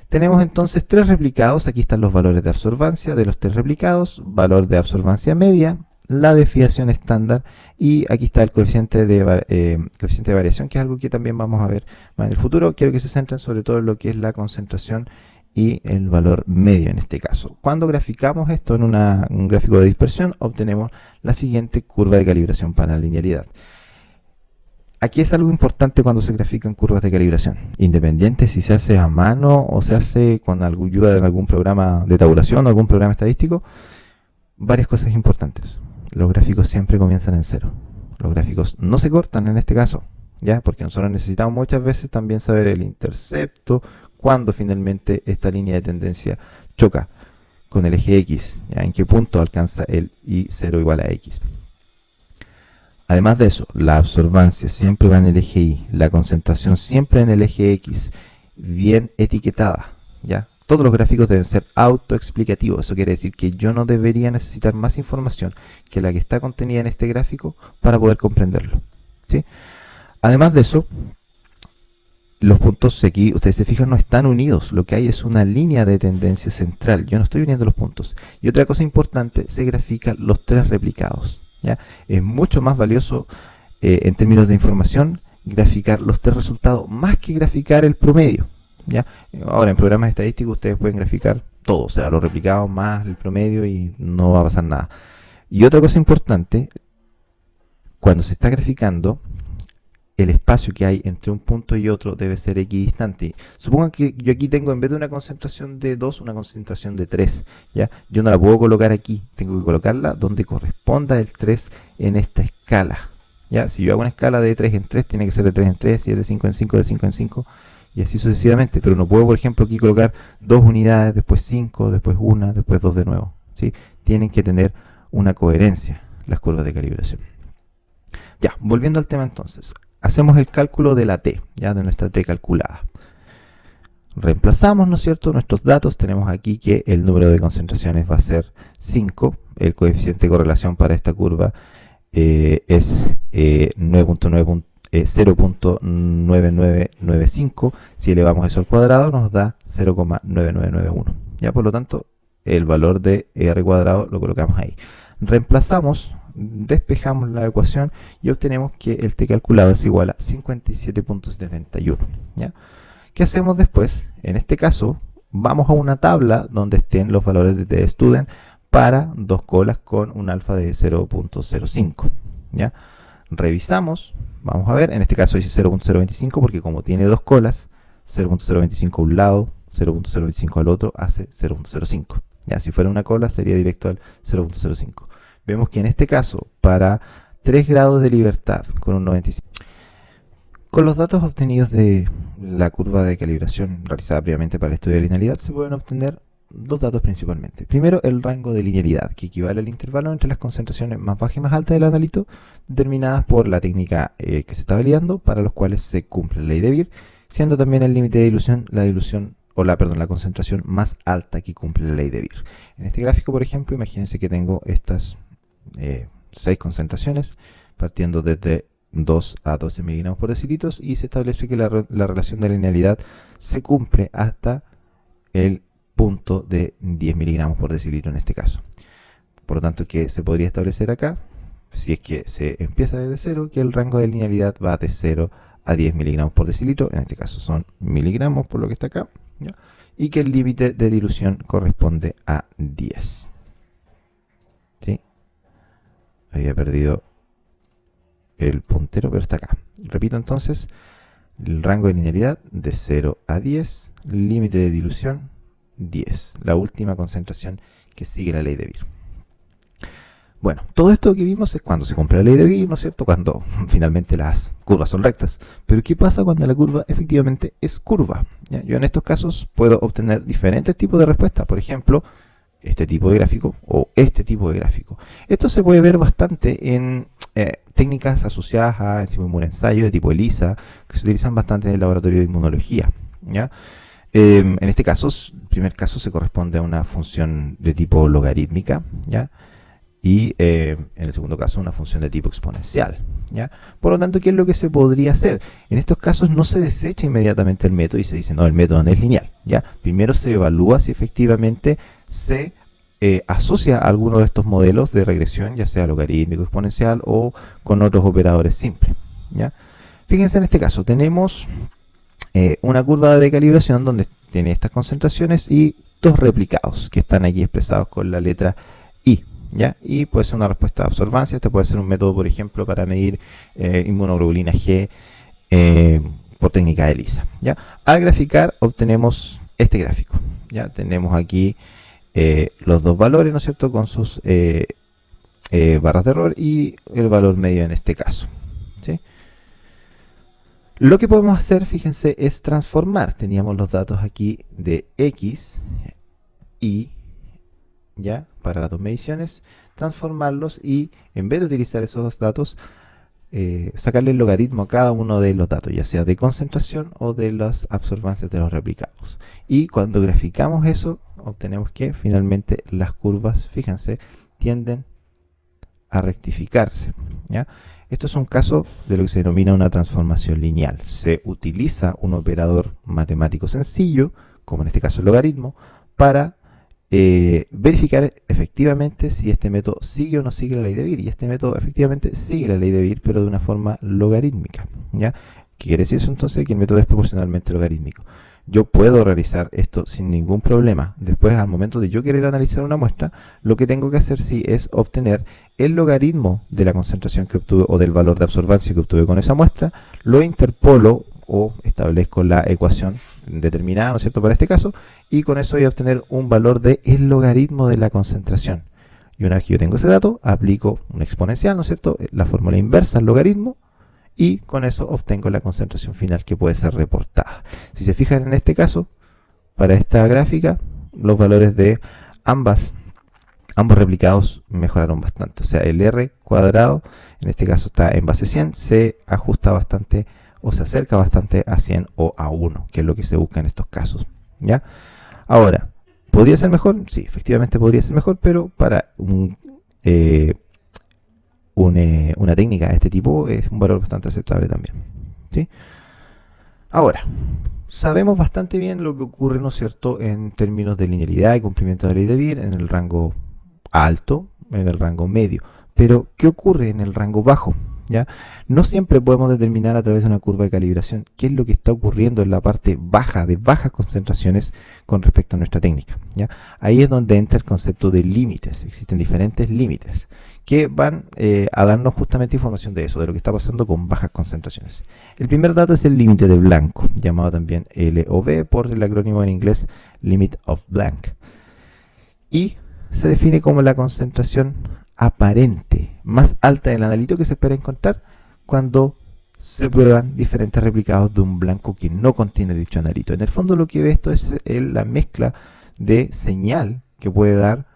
Tenemos entonces 3 replicados, aquí están los valores de absorbancia de los 3 replicados, valor de absorbancia media, la desviación estándar y aquí está el coeficiente de variación, que es algo que también vamos a ver más en el futuro. Quiero que se centren sobre todo en lo que es la concentración y el valor medio en este caso. Cuando graficamos esto en un gráfico de dispersión, obtenemos la siguiente curva de calibración para la linealidad. Aquí es algo importante cuando se grafican curvas de calibración, independiente si se hace a mano o se hace con ayuda de algún programa de tabulación o algún programa estadístico. Varias cosas importantes. Los gráficos siempre comienzan en 0. Los gráficos no se cortan en este caso, ¿ya? Porque nosotros necesitamos muchas veces también saber el intercepto, cuando finalmente esta línea de tendencia choca con el eje X, ¿ya? En qué punto alcanza el I0 igual a X. Además de eso, la absorbancia siempre va en el eje Y, la concentración siempre en el eje X, bien etiquetada, ¿ya? Todos los gráficos deben ser autoexplicativos. Eso quiere decir que yo no debería necesitar más información que la que está contenida en este gráfico para poder comprenderlo, ¿sí? Además de eso, los puntos aquí, ustedes se fijan, no están unidos. Lo que hay es una línea de tendencia central. Yo no estoy uniendo los puntos. Y otra cosa importante, se grafican los 3 replicados, ¿ya? Es mucho más valioso en términos de información graficar los 3 resultados más que graficar el promedio, ¿ya? Ahora, en programas estadísticos ustedes pueden graficar todo, o sea, los replicados más el promedio y no va a pasar nada. Y otra cosa importante, cuando se está graficando, el espacio que hay entre un punto y otro debe ser equidistante. Supongan que yo aquí tengo, en vez de una concentración de 2, una concentración de 3, ¿ya? Yo no la puedo colocar aquí, tengo que colocarla donde corresponda el 3 en esta escala, ¿ya? Si yo hago una escala de 3 en 3, tiene que ser de 3 en 3, si es de 5 en 5, de 5 en 5, y así sucesivamente. Pero no puedo, por ejemplo, aquí colocar 2 unidades, después 5, después 1, después 2 de nuevo, ¿sí? Tienen que tener una coherencia las curvas de calibración. Ya, volviendo al tema entonces. Hacemos el cálculo de la T, ya de nuestra T calculada. Reemplazamos, ¿no es cierto?, nuestros datos. Tenemos aquí que el número de concentraciones va a ser 5. El coeficiente de correlación para esta curva es 0.9995. Si elevamos eso al cuadrado nos da 0,9991. Ya, por lo tanto, el valor de r cuadrado lo colocamos ahí. Reemplazamos, despejamos la ecuación y obtenemos que el t calculado es igual a 57.71. ¿Ya? ¿Qué hacemos después? En este caso, vamos a una tabla donde estén los valores de tstudent para dos colas con un alfa de 0.05. ¿Ya? Revisamos, vamos a ver, en este caso dice 0.025 porque como tiene dos colas, 0.025 a un lado, 0.025 al otro, hace 0.05. Ya, si fuera una cola sería directo al 0.05. Vemos que en este caso, para 3 grados de libertad con un 95, con los datos obtenidos de la curva de calibración realizada previamente para el estudio de linealidad, se pueden obtener dos datos principalmente. Primero, el rango de linealidad, que equivale al intervalo entre las concentraciones más bajas y más altas del analito, determinadas por la técnica que se está validando, para los cuales se cumple la ley de Beer, siendo también el límite de dilución la concentración más alta que cumple la ley de Beer. En este gráfico, por ejemplo, imagínense que tengo estas 6 concentraciones, partiendo desde 2 a 12 miligramos por decilitro, y se establece que la relación de linealidad se cumple hasta el punto de 10 miligramos por decilitro en este caso. Por lo tanto, que se podría establecer acá, si es que se empieza desde 0, que el rango de linealidad va de 0 a 10 miligramos por decilitro, en este caso son miligramos por lo que está acá, ¿ya? Y que el límite de dilución corresponde a 10. ¿Sí? Había perdido el puntero, pero está acá. Repito entonces, el rango de linealidad de 0 a 10, límite de dilución 10, la última concentración que sigue la ley de Beer. Bueno, todo esto que vimos es cuando se cumple la ley de Beer, ¿no es cierto? Cuando finalmente las curvas son rectas. Pero ¿qué pasa cuando la curva efectivamente es curva? ¿Ya? Yo en estos casos puedo obtener diferentes tipos de respuestas. Por ejemplo, este tipo de gráfico o este tipo de gráfico. Esto se puede ver bastante en técnicas asociadas a inmunoensayo de tipo ELISA, que se utilizan bastante en el laboratorio de inmunología. ¿Ya? En este caso, el primer caso se corresponde a una función de tipo logarítmica, ¿ya? Y en el segundo caso una función de tipo exponencial, ¿ya? Por lo tanto, ¿qué es lo que se podría hacer? En estos casos no se desecha inmediatamente el método y se dice, no, el método no es lineal, ¿ya? Primero se evalúa si efectivamente se asocia a alguno de estos modelos de regresión, ya sea logarítmico, exponencial o con otros operadores simples, ¿ya? Fíjense en este caso, tenemos una curva de calibración donde tiene estas concentraciones y dos replicados que están aquí expresados con la letra I, ¿ya? Y puede ser una respuesta de absorbancia. Este puede ser un método, por ejemplo, para medir inmunoglobulina G por técnica de ELISA, ¿ya? Al graficar obtenemos este gráfico, ¿ya? Tenemos aquí los dos valores, ¿no es cierto?, con sus barras de error y el valor medio en este caso, ¿sí? Lo que podemos hacer, fíjense, es transformar. Teníamos los datos aquí de X, Y, ¿ya? Para las dos mediciones, transformarlos y en vez de utilizar esos dos datos, sacarle el logaritmo a cada uno de los datos, ya sea de concentración o de las absorbancias de los replicados. Y cuando graficamos eso, obtenemos que finalmente las curvas, fíjense, tienden a rectificarse, ¿ya? Esto es un caso de lo que se denomina una transformación lineal. Se utiliza un operador matemático sencillo, como en este caso el logaritmo, para verificar efectivamente si este método sigue o no sigue la ley de Beer. Y este método efectivamente sigue la ley de Beer, pero de una forma logarítmica, ¿ya? ¿Qué quiere decir eso entonces? Que el método es proporcionalmente logarítmico. Yo puedo realizar esto sin ningún problema. Después, al momento de yo querer analizar una muestra, lo que tengo que hacer sí es obtener el logaritmo de la concentración que obtuve o del valor de absorbancia que obtuve con esa muestra, lo interpolo o establezco la ecuación determinada, ¿no es cierto?, para este caso, y con eso voy a obtener un valor de el logaritmo de la concentración. Y una vez que yo tengo ese dato, aplico una exponencial, ¿no es cierto?, la fórmula inversa al logaritmo, y con eso obtengo la concentración final que puede ser reportada. Si se fijan en este caso, para esta gráfica, los valores de ambos replicados mejoraron bastante. O sea, el R cuadrado, en este caso está en base 100, se ajusta bastante o se acerca bastante a 100 o a 1, que es lo que se busca en estos casos, ¿ya? Ahora, ¿podría ser mejor? Sí, efectivamente podría ser mejor, pero para una técnica de este tipo es un valor bastante aceptable también, ¿sí? Ahora, sabemos bastante bien lo que ocurre, ¿no es cierto?, en términos de linealidad y cumplimiento de la ley de Beer en el rango alto, en el rango medio. Pero, ¿qué ocurre en el rango bajo? ¿Ya? No siempre podemos determinar a través de una curva de calibración qué es lo que está ocurriendo en la parte baja, de bajas concentraciones con respecto a nuestra técnica. ¿Ya? Ahí es donde entra el concepto de límites. Existen diferentes límites que van a darnos justamente información de eso, de lo que está pasando con bajas concentraciones. El primer dato es el límite de blanco, llamado también LOB por el acrónimo en inglés Limit of Blank. Y se define como la concentración aparente más alta del analito que se espera encontrar cuando se prueban diferentes replicados de un blanco que no contiene dicho analito. En el fondo lo que ve esto es la mezcla de señal que puede dar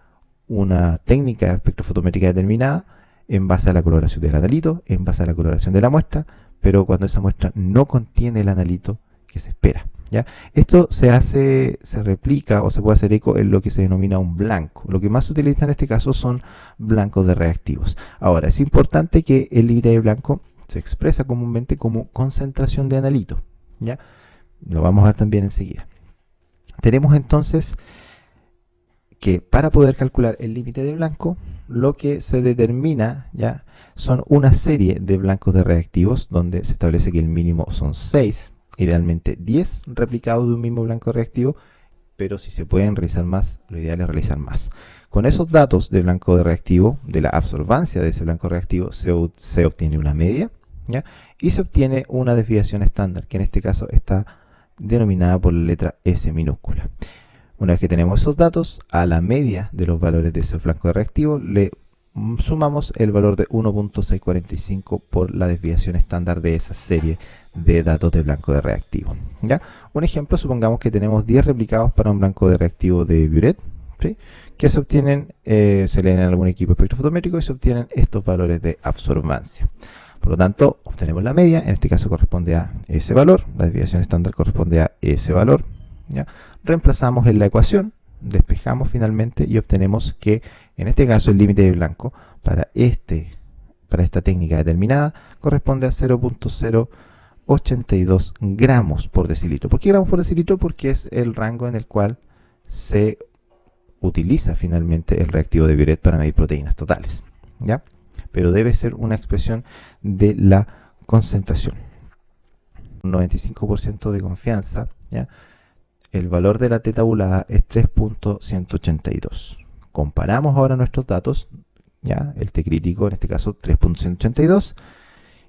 una técnica espectrofotométrica determinada en base a la coloración del analito, en base a la coloración de la muestra, pero cuando esa muestra no contiene el analito que se espera. ¿Ya? Esto se replica o se puede hacer eco en lo que se denomina un blanco. Lo que más se utiliza en este caso son blancos de reactivos. Ahora, es importante que el límite de blanco se expresa comúnmente como concentración de analito. ¿Ya? Lo vamos a ver también enseguida. Tenemos entonces que para poder calcular el límite de blanco, lo que se determina ya son una serie de blancos de reactivos donde se establece que el mínimo son 6. Idealmente 10 replicados de un mismo blanco reactivo, pero si se pueden realizar más, lo ideal es realizar más. Con esos datos del blanco de reactivo, de la absorbancia de ese blanco reactivo, se obtiene una media, ¿ya? Y se obtiene una desviación estándar, que en este caso está denominada por la letra S minúscula. Una vez que tenemos esos datos, a la media de los valores de ese blanco de reactivo le sumamos el valor de 1.645 por la desviación estándar de esa serie de datos de blanco de reactivo. ¿Ya? Un ejemplo, supongamos que tenemos 10 replicados para un blanco de reactivo de Biuret, ¿sí? Que se obtienen, se leen en algún equipo espectrofotométrico y se obtienen estos valores de absorbancia. Por lo tanto, obtenemos la media, en este caso corresponde a ese valor, la desviación estándar corresponde a ese valor. ¿Ya? Reemplazamos en la ecuación, despejamos finalmente y obtenemos que en este caso el límite de blanco para esta técnica determinada corresponde a 0.082 gramos por decilitro. ¿Por qué gramos por decilitro? Porque es el rango en el cual se utiliza finalmente el reactivo de Biuret para medir proteínas totales. ¿Ya? Pero debe ser una expresión de la concentración. Un 95% de confianza, ¿ya? El valor de la T tabulada es 3.182. Comparamos ahora nuestros datos, ¿ya? El T crítico, en este caso 3.182.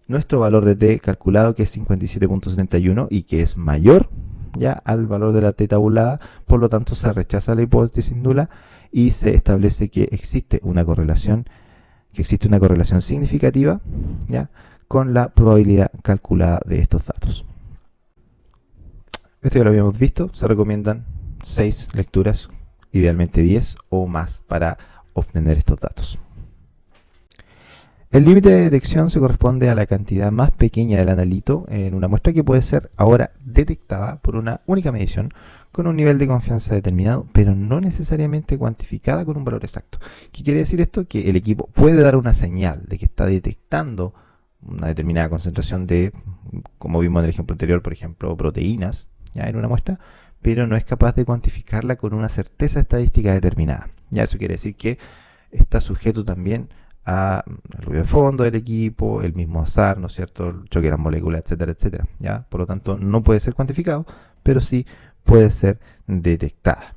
Nuestro valor de T calculado, que es 57.71 y que es mayor, ¿ya?, al valor de la T tabulada. Por lo tanto, se rechaza la hipótesis nula y se establece que existe una correlación significativa, ¿ya?, con la probabilidad calculada de estos datos. Esto ya lo habíamos visto, se recomiendan 6 lecturas, idealmente 10 o más para obtener estos datos. El límite de detección se corresponde a la cantidad más pequeña del analito en una muestra que puede ser ahora detectada por una única medición con un nivel de confianza determinado, pero no necesariamente cuantificada con un valor exacto. ¿Qué quiere decir esto? Que el equipo puede dar una señal de que está detectando una determinada concentración de, como vimos en el ejemplo anterior, por ejemplo, proteínas, ya en una muestra, pero no es capaz de cuantificarla con una certeza estadística determinada. Ya eso quiere decir que está sujeto también al ruido de fondo del equipo, el mismo azar, ¿no es cierto?, el choque de las moléculas, etcétera, etcétera. ¿Ya? Por lo tanto, no puede ser cuantificado, pero sí puede ser detectada.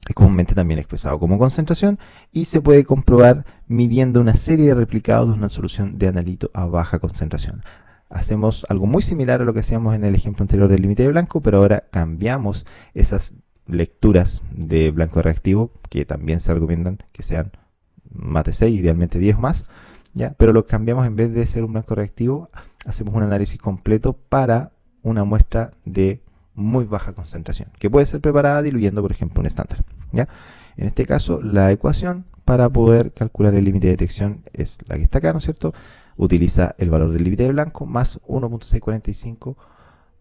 Es comúnmente también expresado como concentración y se puede comprobar midiendo una serie de replicados de una solución de analito a baja concentración. Hacemos algo muy similar a lo que hacíamos en el ejemplo anterior del límite de blanco, pero ahora cambiamos esas lecturas de blanco reactivo, que también se recomiendan que sean más de 6, idealmente 10 más, ¿ya? Pero lo cambiamos, en vez de ser un blanco reactivo, hacemos un análisis completo para una muestra de muy baja concentración, que puede ser preparada diluyendo, por ejemplo, un estándar, ¿ya? En este caso, la ecuación para poder calcular el límite de detección es la que está acá, ¿no es cierto? Utiliza el valor del límite de blanco más 1.645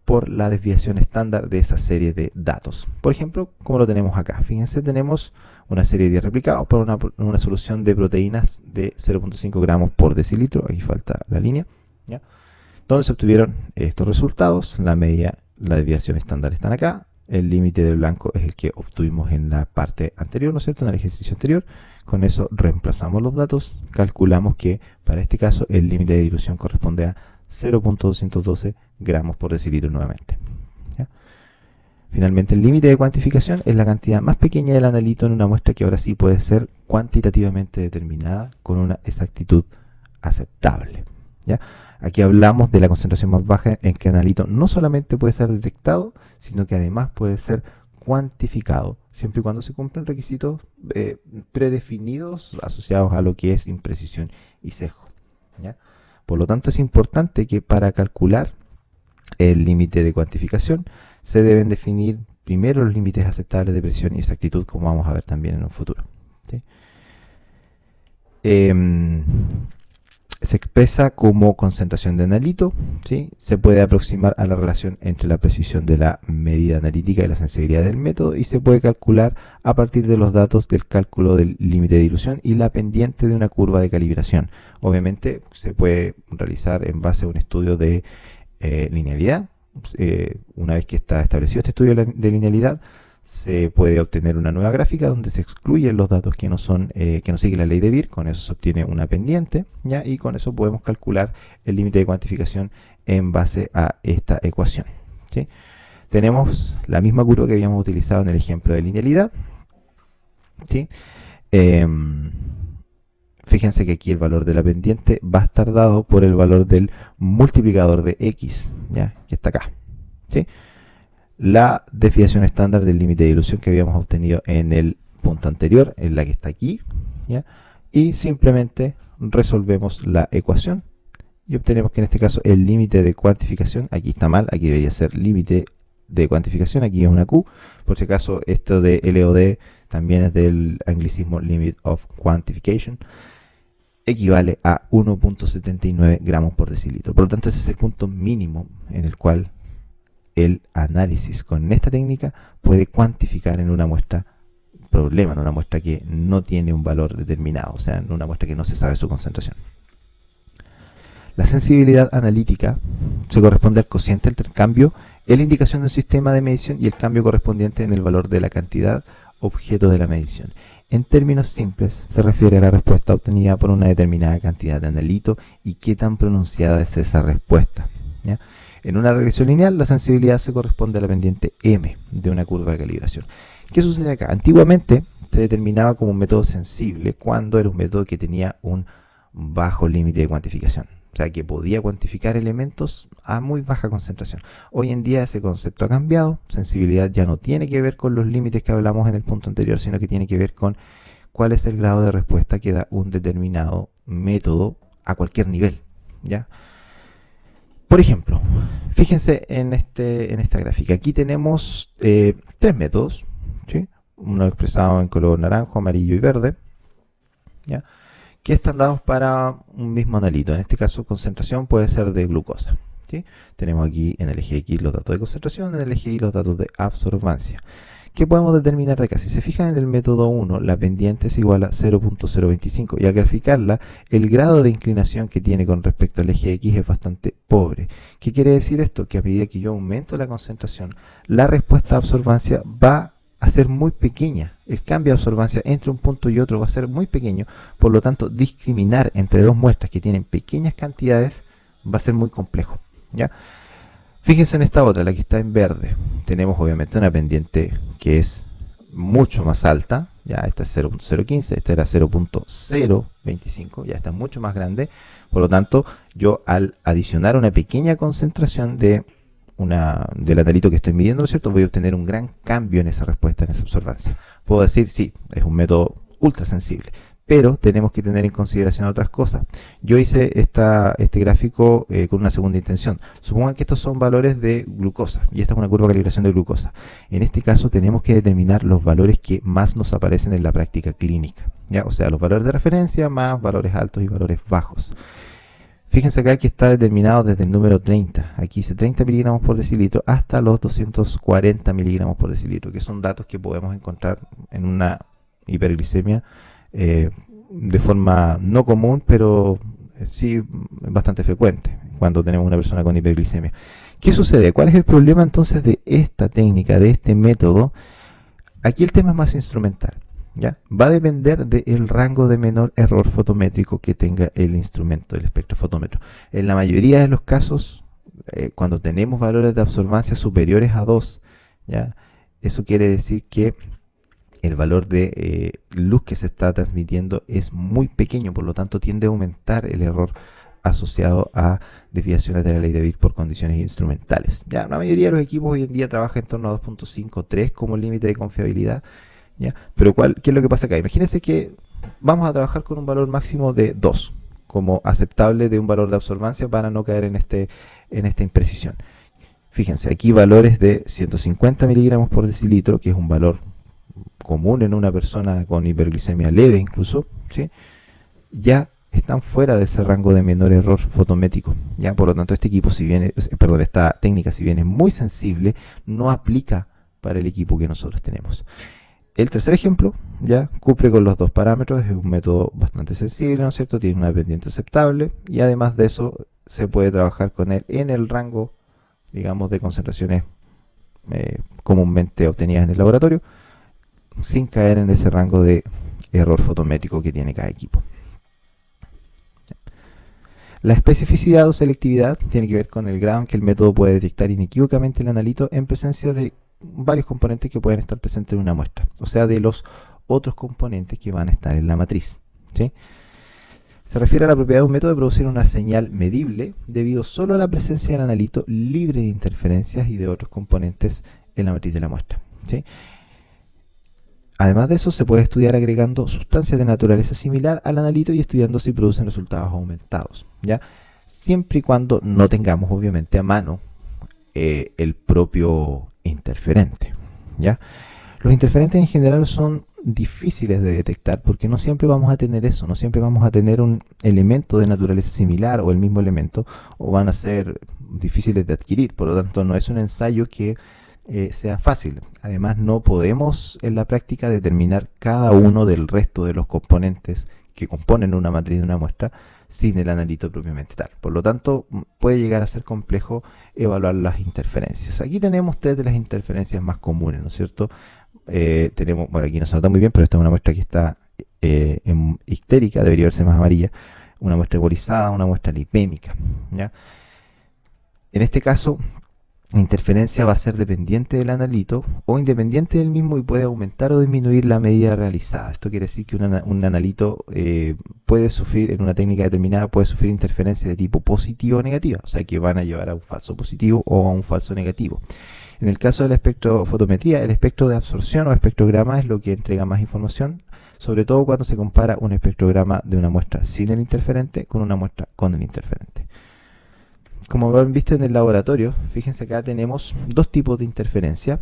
por la desviación estándar de esa serie de datos. Por ejemplo, como lo tenemos acá. Fíjense, tenemos una serie de 10 replicados para una solución de proteínas de 0.5 gramos por decilitro. Aquí falta la línea, ¿ya? donde se obtuvieron estos resultados. La media, la desviación estándar están acá. El límite de blanco es el que obtuvimos en la parte anterior, ¿no es cierto?, en el ejercicio anterior. Con eso reemplazamos los datos, calculamos que para este caso el límite de dilución corresponde a 0.212 gramos por decilitro nuevamente. ¿Ya? Finalmente, el límite de cuantificación es la cantidad más pequeña del analito en una muestra que ahora sí puede ser cuantitativamente determinada con una exactitud aceptable. ¿Ya? Aquí hablamos de la concentración más baja en que el analito no solamente puede ser detectado, sino que además puede ser cuantificado, siempre y cuando se cumplen requisitos predefinidos asociados a lo que es imprecisión y sesgo. ¿Ya? Por lo tanto, es importante que para calcular el límite de cuantificación se deben definir primero los límites aceptables de precisión y exactitud, como vamos a ver también en un futuro. ¿Sí? Se expresa como concentración de analito, ¿sí? Se puede aproximar a la relación entre la precisión de la medida analítica y la sensibilidad del método, y se puede calcular a partir de los datos del cálculo del límite de dilución y la pendiente de una curva de calibración. Obviamente se puede realizar en base a un estudio de linealidad. Una vez que está establecido este estudio de linealidad, se puede obtener una nueva gráfica donde se excluyen los datos que no siguen la ley de Beer. Con eso se obtiene una pendiente, ¿ya? Y con eso podemos calcular el límite de cuantificación en base a esta ecuación, ¿sí? Tenemos la misma curva que habíamos utilizado en el ejemplo de linealidad, ¿sí? Fíjense que aquí el valor de la pendiente va a estar dado por el valor del multiplicador de x, ¿ya? Que está acá, ¿sí? La desviación estándar del límite de dilución que habíamos obtenido en el punto anterior, es la que está aquí, ¿ya? Y simplemente resolvemos la ecuación y obtenemos que en este caso el límite de cuantificación, aquí está mal, aquí debería ser límite de cuantificación, aquí es una Q, por si acaso esto de LOD también es del anglicismo Limit of Quantification, equivale a 1.79 gramos por decilitro. Por lo tanto, ese es el punto mínimo en el cual el análisis con esta técnica puede cuantificar en una muestra problema, en una muestra que no tiene un valor determinado, o sea, en una muestra que no se sabe su concentración. La sensibilidad analítica se corresponde al cociente entre el cambio en la indicación de un sistema de medición y el cambio correspondiente en el valor de la cantidad objeto de la medición. En términos simples, se refiere a la respuesta obtenida por una determinada cantidad de analito y qué tan pronunciada es esa respuesta, ¿ya? En una regresión lineal, la sensibilidad se corresponde a la pendiente m de una curva de calibración. ¿Qué sucede acá? Antiguamente se determinaba como un método sensible cuando era un método que tenía un bajo límite de cuantificación. O sea, que podía cuantificar elementos a muy baja concentración. Hoy en día ese concepto ha cambiado. Sensibilidad ya no tiene que ver con los límites que hablamos en el punto anterior, sino que tiene que ver con cuál es el grado de respuesta que da un determinado método a cualquier nivel, ¿ya? Por ejemplo, fíjense en esta gráfica. Aquí tenemos tres métodos, ¿sí? Uno expresado en color naranjo, amarillo y verde, ¿ya? Que están dados para un mismo analito. En este caso, concentración puede ser de glucosa, ¿sí? Tenemos aquí en el eje X los datos de concentración, en el eje Y los datos de absorbancia. ¿Qué podemos determinar de acá? Si se fijan en el método 1, la pendiente es igual a 0.025 y al graficarla, el grado de inclinación que tiene con respecto al eje X es bastante pobre. ¿Qué quiere decir esto? Que a medida que yo aumento la concentración, la respuesta a absorbancia va a ser muy pequeña. El cambio de absorbancia entre un punto y otro va a ser muy pequeño, por lo tanto, discriminar entre dos muestras que tienen pequeñas cantidades va a ser muy complejo, ¿ya? Fíjense en esta otra, la que está en verde. Tenemos obviamente una pendiente que es mucho más alta. Ya esta es 0.015, esta era 0.025, ya está mucho más grande. Por lo tanto, yo al adicionar una pequeña concentración del analito que estoy midiendo, ¿cierto?, voy a obtener un gran cambio en esa respuesta, en esa absorbancia. Puedo decir, sí, es un método ultra sensible. Pero tenemos que tener en consideración otras cosas. Yo hice este gráfico con una segunda intención. Supongan que estos son valores de glucosa y esta es una curva de calibración de glucosa. En este caso tenemos que determinar los valores que más nos aparecen en la práctica clínica, ¿ya? O sea, los valores de referencia más valores altos y valores bajos. Fíjense acá que está determinado desde el número 30. Aquí dice 30 miligramos por decilitro hasta los 240 miligramos por decilitro, que son datos que podemos encontrar en una hiperglicemia de forma no común, pero sí bastante frecuente. cuando tenemos una persona con hiperglicemia. ¿Qué sucede? ¿Cuál es el problema entonces de esta técnica, de este método? Aquí el tema es más instrumental, ¿ya? Va a depender del rango de menor error fotométrico que tenga el instrumento, el espectrofotómetro. En la mayoría de los casos, cuando tenemos valores de absorbancia superiores a 2, ¿ya? Eso quiere decir que el valor de luz que se está transmitiendo es muy pequeño, por lo tanto tiende a aumentar el error asociado a desviaciones de la ley de Bit por condiciones instrumentales. Ya, la mayoría de los equipos hoy en día trabaja en torno a 2.5, 3 como límite de confiabilidad, ¿ya? Pero ¿qué es lo que pasa acá? Imagínense que vamos a trabajar con un valor máximo de 2 como aceptable de un valor de absorbancia para no caer en esta imprecisión. Fíjense, aquí valores de 150 miligramos por decilitro, que es un valor común en una persona con hiperglicemia leve incluso, ¿sí? Ya están fuera de ese rango de menor error fotométrico, ¿ya? Por lo tanto, esta técnica, si bien es muy sensible, no aplica para el equipo que nosotros tenemos. El tercer ejemplo ya cumple con los dos parámetros, es un método bastante sensible, ¿no es cierto? Tiene una pendiente aceptable y además de eso se puede trabajar con él en el rango, digamos, de concentraciones comúnmente obtenidas en el laboratorio, sin caer en ese rango de error fotométrico que tiene cada equipo. La especificidad o selectividad tiene que ver con el grado en que el método puede detectar inequívocamente el analito en presencia de varios componentes que pueden estar presentes en una muestra, o sea, de los otros componentes que van a estar en la matriz, ¿sí? Se refiere a la propiedad de un método de producir una señal medible debido solo a la presencia del analito libre de interferencias y de otros componentes en la matriz de la muestra, ¿sí? Además de eso, se puede estudiar agregando sustancias de naturaleza similar al analito y estudiando si producen resultados aumentados, ¿ya? Siempre y cuando no tengamos, obviamente, a mano el propio interferente, ¿ya? Los interferentes en general son difíciles de detectar porque no siempre vamos a tener eso, no siempre vamos a tener un elemento de naturaleza similar o el mismo elemento, o van a ser difíciles de adquirir. Por lo tanto, no es un ensayo que sea fácil. Además, no podemos en la práctica determinar cada uno del resto de los componentes que componen una matriz de una muestra sin el analito propiamente tal. Por lo tanto, puede llegar a ser complejo evaluar las interferencias. Aquí tenemos tres de las interferencias más comunes, ¿no es cierto? Tenemos, bueno, aquí no se nota muy bien, pero esta es una muestra que está en histérica, debería verse más amarilla, una muestra ebolizada, una muestra lipémica, ¿ya? En este caso, la interferencia va a ser dependiente del analito o independiente del mismo y puede aumentar o disminuir la medida realizada. Esto quiere decir que un analito puede sufrir, en una técnica determinada, puede sufrir interferencia de tipo positivo o negativa, o sea que van a llevar a un falso positivo o a un falso negativo. En el caso de la espectrofotometría, el espectro de absorción o espectrograma es lo que entrega más información, sobre todo cuando se compara un espectrograma de una muestra sin el interferente con una muestra con el interferente. Como han visto en el laboratorio, fíjense acá tenemos dos tipos de interferencia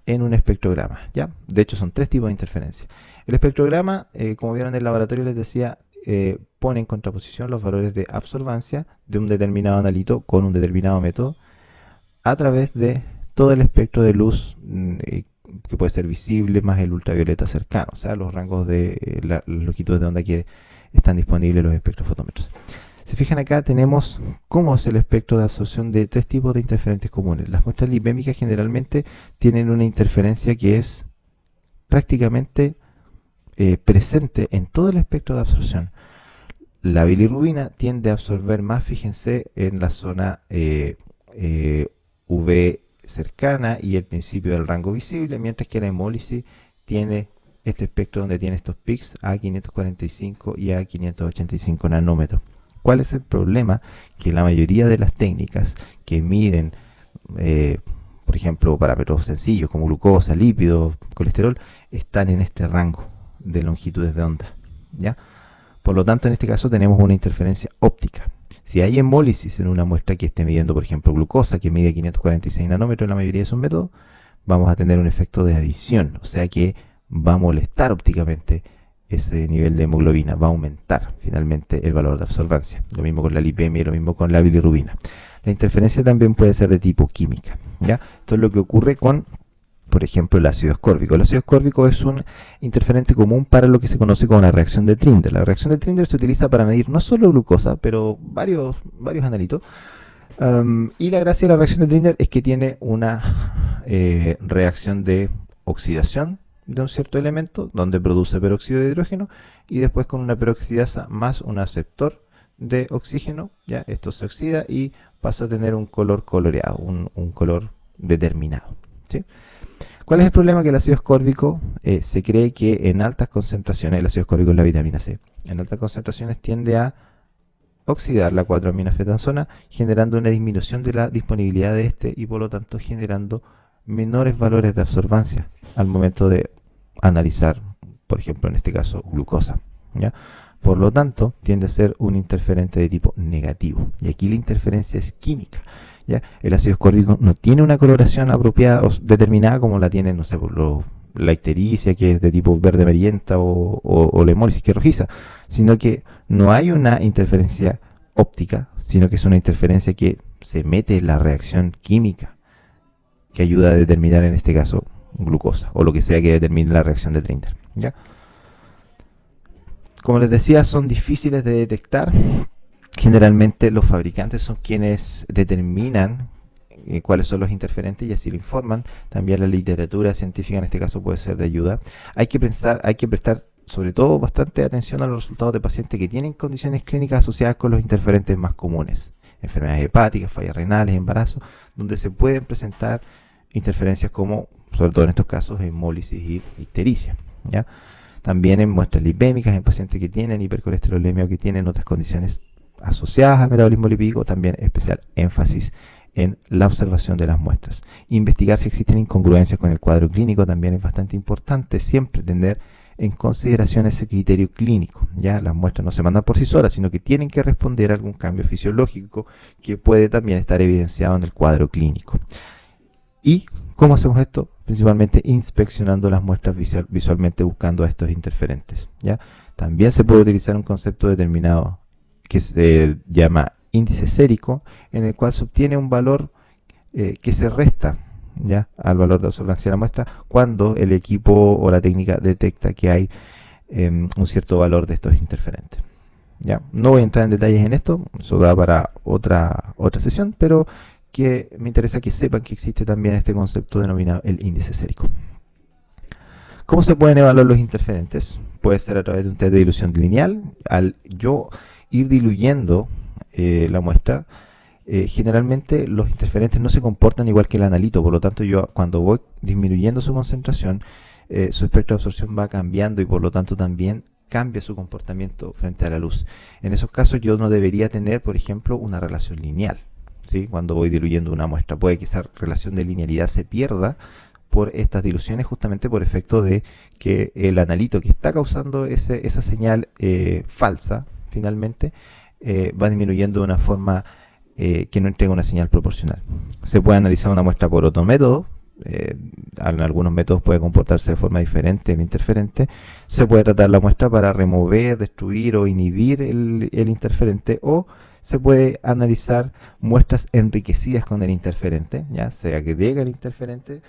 en un espectrograma, ¿ya? De hecho son tres tipos de interferencia. El espectrograma, como vieron en el laboratorio, les decía, pone en contraposición los valores de absorbancia de un determinado analito con un determinado método a través de todo el espectro de luz que puede ser visible más el ultravioleta cercano, o sea, los rangos de las longitudes de onda que están disponibles en los espectrofotómetros. Si fijan acá tenemos cómo es el espectro de absorción de tres tipos de interferentes comunes. Las muestras lipémicas generalmente tienen una interferencia que es prácticamente presente en todo el espectro de absorción. La bilirrubina tiende a absorber más, fíjense, en la zona UV cercana y el principio del rango visible, mientras que la hemólisis tiene este espectro donde tiene estos pics a 545 y a 585 nanómetros. ¿Cuál es el problema? Que la mayoría de las técnicas que miden, por ejemplo, parámetros sencillos como glucosa, lípidos, colesterol, están en este rango de longitudes de onda, ¿ya? Por lo tanto, en este caso tenemos una interferencia óptica. Si hay hemólisis en una muestra que esté midiendo, por ejemplo, glucosa, que mide 546 nanómetros en la mayoría de sus métodos, vamos a tener un efecto de adición, o sea que va a molestar ópticamente ese nivel de hemoglobina, va a aumentar finalmente el valor de absorbancia. Lo mismo con la lipemia y lo mismo con la bilirrubina. La interferencia también puede ser de tipo química, ¿ya? Esto es lo que ocurre con Por ejemplo, el ácido ascórbico. El ácido ascórbico es un interferente común para lo que se conoce como la reacción de Trinder. La reacción de Trinder se utiliza para medir no solo glucosa, pero varios analitos. Y la gracia de la reacción de Trinder es que tiene una reacción de oxidación de un cierto elemento, donde produce peróxido de hidrógeno, y después con una peroxidasa más un aceptor de oxígeno, ¿ya? Esto se oxida y pasa a tener un color coloreado, un color determinado, ¿sí? ¿Cuál es el problema? Que el ácido ascórbico se cree que en altas concentraciones, el ácido ascórbico es la vitamina C, en altas concentraciones tiende a oxidar la 4-aminofetanzona, generando una disminución de la disponibilidad de este y por lo tanto generando menores valores de absorbancia al momento de analizar, por ejemplo, en este caso, glucosa, ¿ya? Por lo tanto, tiende a ser un interferente de tipo negativo. Y aquí la interferencia es química, ¿ya? El ácido ascórbico no tiene una coloración apropiada o determinada como la tiene, no sé, la ictericia, que es de tipo verde amarillenta, o la hemólisis, que es rojiza, sino que no hay una interferencia óptica, sino que es una interferencia que se mete en la reacción química, que ayuda a determinar, en este caso, glucosa, o lo que sea que determine la reacción de Trinder, ¿ya? Como les decía, son difíciles de detectar. Generalmente los fabricantes son quienes determinan cuáles son los interferentes y así lo informan. También la literatura científica en este caso puede ser de ayuda. Hay que prestar sobre todo bastante atención a los resultados de pacientes que tienen condiciones clínicas asociadas con los interferentes más comunes. Enfermedades hepáticas, fallas renales, embarazo, donde se pueden presentar interferencias como, sobre todo en estos casos, hemólisis y ictericia, ¿ya? También en muestras lipémicas, en pacientes que tienen hipercolesterolemia o que tienen otras condiciones asociadas al metabolismo lipídico, también especial énfasis en la observación de las muestras. Investigar si existen incongruencias con el cuadro clínico también es bastante importante, siempre tener en consideración ese criterio clínico, ¿ya? Las muestras no se mandan por sí solas, sino que tienen que responder a algún cambio fisiológico que puede también estar evidenciado en el cuadro clínico. ¿Y cómo hacemos esto? Principalmente inspeccionando las muestras visualmente, buscando a estos interferentes, ¿ya? También se puede utilizar un concepto determinado que se llama índice sérico, en el cual se obtiene un valor que se resta, ¿ya?, al valor de absorbancia de la muestra cuando el equipo o la técnica detecta que hay un cierto valor de estos interferentes, ¿ya? No voy a entrar en detalles en esto, eso da para otra sesión, pero que me interesa que sepan que existe también este concepto denominado el índice sérico. ¿Cómo se pueden evaluar los interferentes? Puede ser a través de un test de dilución lineal. Al yo ir diluyendo la muestra, generalmente los interferentes no se comportan igual que el analito, por lo tanto yo cuando voy disminuyendo su concentración, su espectro de absorción va cambiando y por lo tanto también cambia su comportamiento frente a la luz. En esos casos yo no debería tener, por ejemplo, una relación lineal, ¿sí? Cuando voy diluyendo una muestra, puede que esa relación de linealidad se pierda por estas diluciones, justamente por efecto de que el analito que está causando esa señal falsa, finalmente, va disminuyendo de una forma que no entrega una señal proporcional. Se puede analizar una muestra por otro método. En algunos métodos puede comportarse de forma diferente el interferente. Se puede tratar la muestra para remover, destruir o inhibir el interferente, o se puede analizar muestras enriquecidas con el interferente, ya sea que llegue el interferente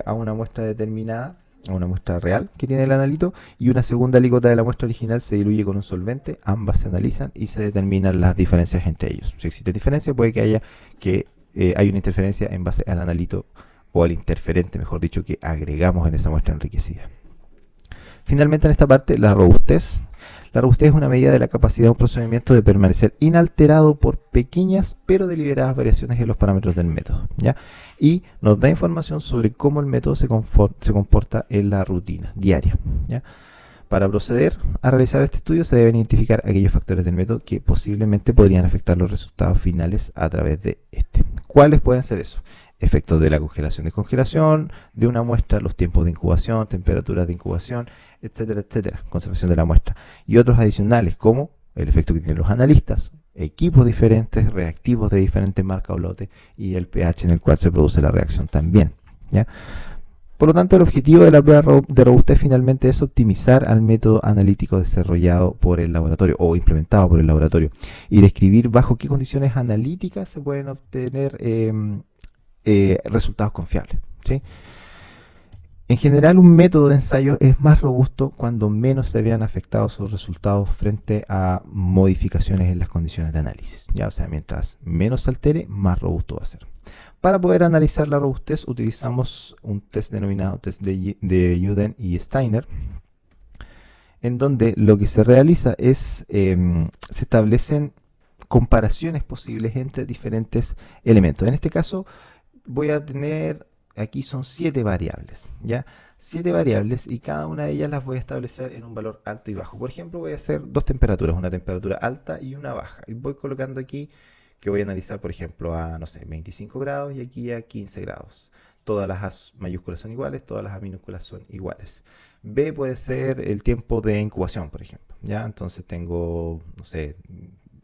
a una muestra determinada, a una muestra real que tiene el analito, y una segunda alícuota de la muestra original se diluye con un solvente, ambas se analizan y se determinan las diferencias entre ellos. Si existe diferencia, puede que hay una interferencia en base al analito o al interferente, mejor dicho, que agregamos en esa muestra enriquecida. Finalmente, en esta parte, la robustez. La robustez es una medida de la capacidad de un procedimiento de permanecer inalterado por pequeñas pero deliberadas variaciones en los parámetros del método, ¿ya? Y nos da información sobre cómo el método se comporta en la rutina diaria, ¿ya? Para proceder a realizar este estudio se deben identificar aquellos factores del método que posiblemente podrían afectar los resultados finales a través de este. ¿Cuáles pueden ser esos? Efectos de la congelación-descongelación de una muestra, los tiempos de incubación, temperaturas de incubación, etcétera, etcétera, conservación de la muestra. Y otros adicionales como el efecto que tienen los analistas, equipos diferentes, reactivos de diferentes marcas o lotes y el pH en el cual se produce la reacción también, ¿ya? Por lo tanto, el objetivo de la prueba de robustez finalmente es optimizar al método analítico desarrollado por el laboratorio o implementado por el laboratorio y describir bajo qué condiciones analíticas se pueden obtener resultados confiables, ¿sí? En general, un método de ensayo es más robusto cuando menos se vean afectados sus resultados frente a modificaciones en las condiciones de análisis. Ya, o sea, mientras menos se altere, más robusto va a ser. Para poder analizar la robustez, utilizamos un test denominado test de Uden y Steiner, en donde lo que se realiza es, se establecen comparaciones posibles entre diferentes elementos. En este caso, voy a tener, aquí son 7 variables, ¿ya? 7 variables y cada una de ellas las voy a establecer en un valor alto y bajo. Por ejemplo, voy a hacer dos temperaturas, una temperatura alta y una baja. Y voy colocando aquí que voy a analizar, por ejemplo, a, no sé, 25 grados y aquí a 15 grados. Todas las A mayúsculas son iguales, todas las A minúsculas son iguales. B puede ser el tiempo de incubación, por ejemplo, ¿ya? Entonces tengo, no sé,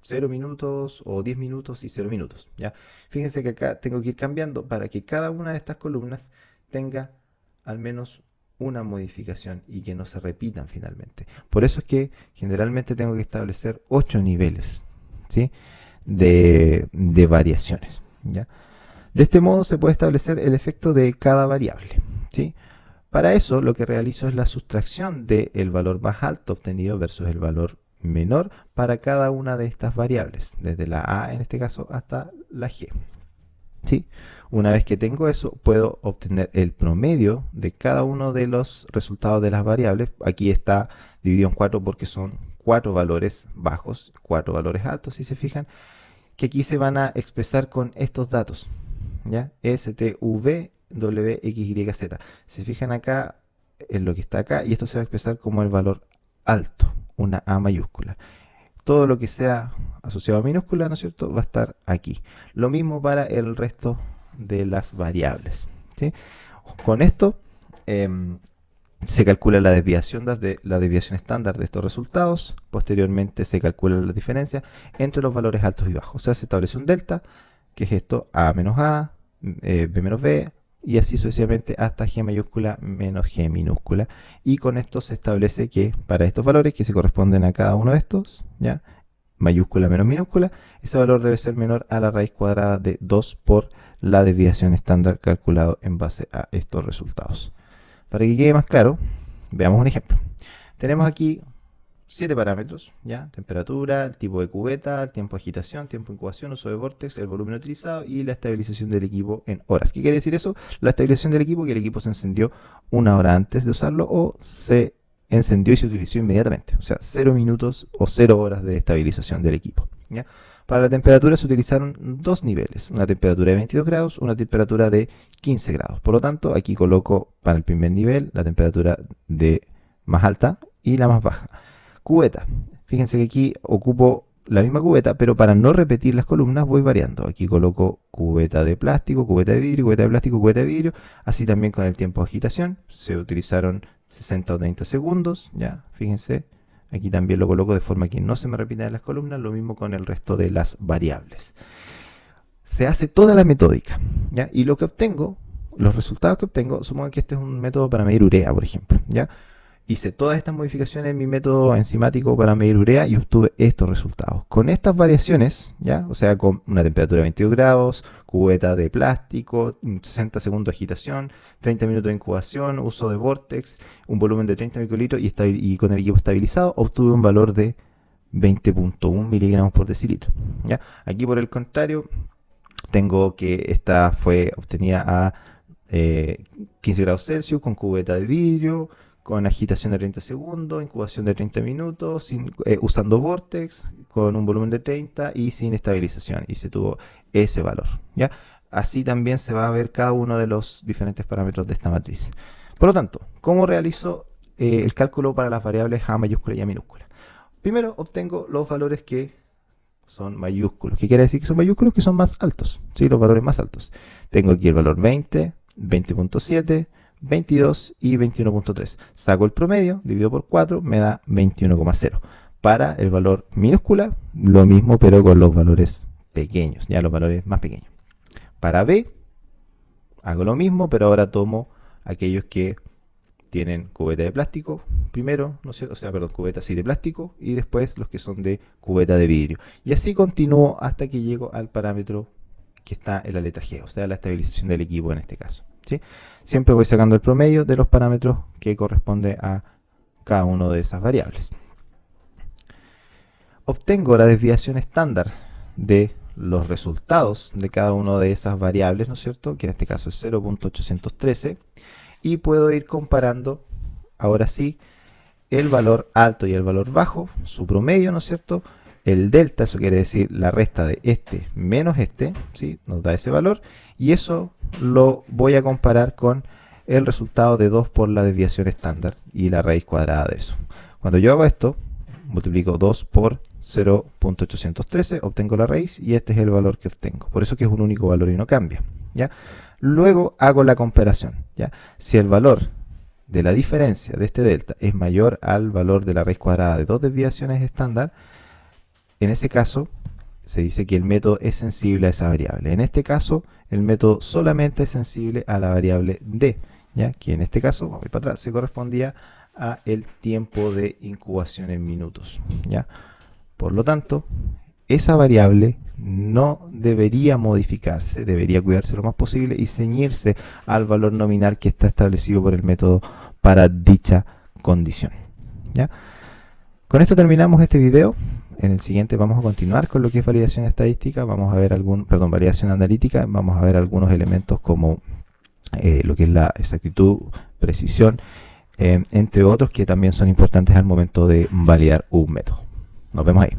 0 minutos o 10 minutos y 0 minutos, ¿ya? Fíjense que acá tengo que ir cambiando para que cada una de estas columnas tenga al menos una modificación y que no se repitan finalmente. Por eso es que generalmente tengo que establecer 8 niveles, ¿sí? de variaciones, ¿ya? De este modo se puede establecer el efecto de cada variable, ¿sí? Para eso lo que realizo es la sustracción del valor más alto obtenido versus el valor menor para cada una de estas variables, desde la A en este caso hasta la G. ¿Sí? Una vez que tengo eso, puedo obtener el promedio de cada uno de los resultados de las variables. Aquí está dividido en 4 porque son 4 valores bajos, 4 valores altos, si se fijan, que aquí se van a expresar con estos datos, ¿ya? S, T, V, W, X, Y, Z. Se fijan acá en lo que está acá y esto se va a expresar como el valor alto, una A mayúscula. Todo lo que sea asociado a minúscula, ¿no es cierto?, va a estar aquí. Lo mismo para el resto de las variables, ¿sí? Con esto se calcula la desviación estándar de estos resultados. Posteriormente se calcula la diferencia entre los valores altos y bajos. O sea, se establece un delta, que es esto, A menos A, B menos B, y así sucesivamente hasta G mayúscula menos G minúscula. Y con esto se establece que para estos valores que se corresponden a cada uno de estos, ¿ya? Mayúscula menos minúscula, ese valor debe ser menor a la raíz cuadrada de 2 por la desviación estándar calculado en base a estos resultados. Para que quede más claro, veamos un ejemplo. Tenemos aquí 7 parámetros, ¿ya? Temperatura, el tipo de cubeta, el tiempo de agitación, tiempo de incubación, uso de vórtex, el volumen utilizado y la estabilización del equipo en horas. ¿Qué quiere decir eso? La estabilización del equipo, que el equipo se encendió una hora antes de usarlo o se encendió y se utilizó inmediatamente. O sea, 0 minutos o 0 horas de estabilización del equipo, ¿ya? Para la temperatura se utilizaron dos niveles, una temperatura de 22 grados, una temperatura de 15 grados. Por lo tanto, aquí coloco para el primer nivel la temperatura de más alta y la más baja. Cubeta. Fíjense que aquí ocupo la misma cubeta, pero para no repetir las columnas voy variando. Aquí coloco cubeta de plástico, cubeta de vidrio, cubeta de plástico, cubeta de vidrio. Así también con el tiempo de agitación. Se utilizaron 60 o 30 segundos. Ya, fíjense. Aquí también lo coloco de forma que no se me repitan las columnas. Lo mismo con el resto de las variables. Se hace toda la metódica, ¿ya? Y lo que obtengo, los resultados que obtengo, supongo que este es un método para medir urea, por ejemplo, ¿ya? Hice todas estas modificaciones en mi método enzimático para medir urea y obtuve estos resultados. Con estas variaciones, ¿ya? O sea, con una temperatura de 22 grados, cubeta de plástico, 60 segundos de agitación, 30 minutos de incubación, uso de vórtex, un volumen de 30 microlitros y con el equipo estabilizado, obtuve un valor de 20.1 miligramos por decilitro, ¿ya? Aquí, por el contrario, tengo que esta fue obtenida a 15 grados Celsius con cubeta de vidrio, con agitación de 30 segundos, incubación de 30 minutos, usando Vortex, con un volumen de 30 y sin estabilización. Y se tuvo ese valor, ¿ya? Así también se va a ver cada uno de los diferentes parámetros de esta matriz. Por lo tanto, ¿cómo realizo el cálculo para las variables A mayúscula y A minúscula? Primero obtengo los valores que son mayúsculos. ¿Qué quiere decir que son mayúsculos? Que son más altos, ¿sí? Los valores más altos. Tengo aquí el valor 20, 20.7, 22 y 21.3. Saco el promedio, divido por 4, me da 21,0. Para el valor minúscula, lo mismo, pero con los valores pequeños, ya los valores más pequeños. Para B, hago lo mismo, pero ahora tomo aquellos que tienen cubeta de plástico primero, ¿no es cierto? O sea, perdón, cubeta así de plástico y después los que son de cubeta de vidrio. Y así continúo hasta que llego al parámetro que está en la letra G, o sea, la estabilización del equipo en este caso. ¿sí? Siempre voy sacando el promedio de los parámetros que corresponde a cada una de esas variables. Obtengo la desviación estándar de los resultados de cada una de esas variables, ¿no es cierto? Que en este caso es 0.813, y puedo ir comparando, ahora sí, el valor alto y el valor bajo, su promedio, ¿no es cierto? El delta, eso quiere decir la resta de este menos este, ¿sí? Nos da ese valor, y eso lo voy a comparar con el resultado de 2 por la desviación estándar y la raíz cuadrada de eso. Cuando yo hago esto, multiplico 2 por 0.813, obtengo la raíz y este es el valor que obtengo. Por eso que es un único valor y no cambia, ¿ya? Luego hago la comparación, ¿ya? Si el valor de la diferencia de este delta es mayor al valor de la raíz cuadrada de 2 desviaciones estándar, en ese caso se dice que el método es sensible a esa variable. En este caso, el método solamente es sensible a la variable d, ¿ya? Que en este caso, vamos a ir para atrás, se correspondía a el tiempo de incubación en minutos, ¿ya? Por lo tanto, esa variable no debería modificarse, debería cuidarse lo más posible y ceñirse al valor nominal que está establecido por el método para dicha condición, ¿ya? Con esto terminamos este video. En el siguiente vamos a continuar con lo que es validación estadística, vamos a ver validación analítica, vamos a ver algunos elementos como lo que es la exactitud, precisión, entre otros que también son importantes al momento de validar un método. Nos vemos ahí.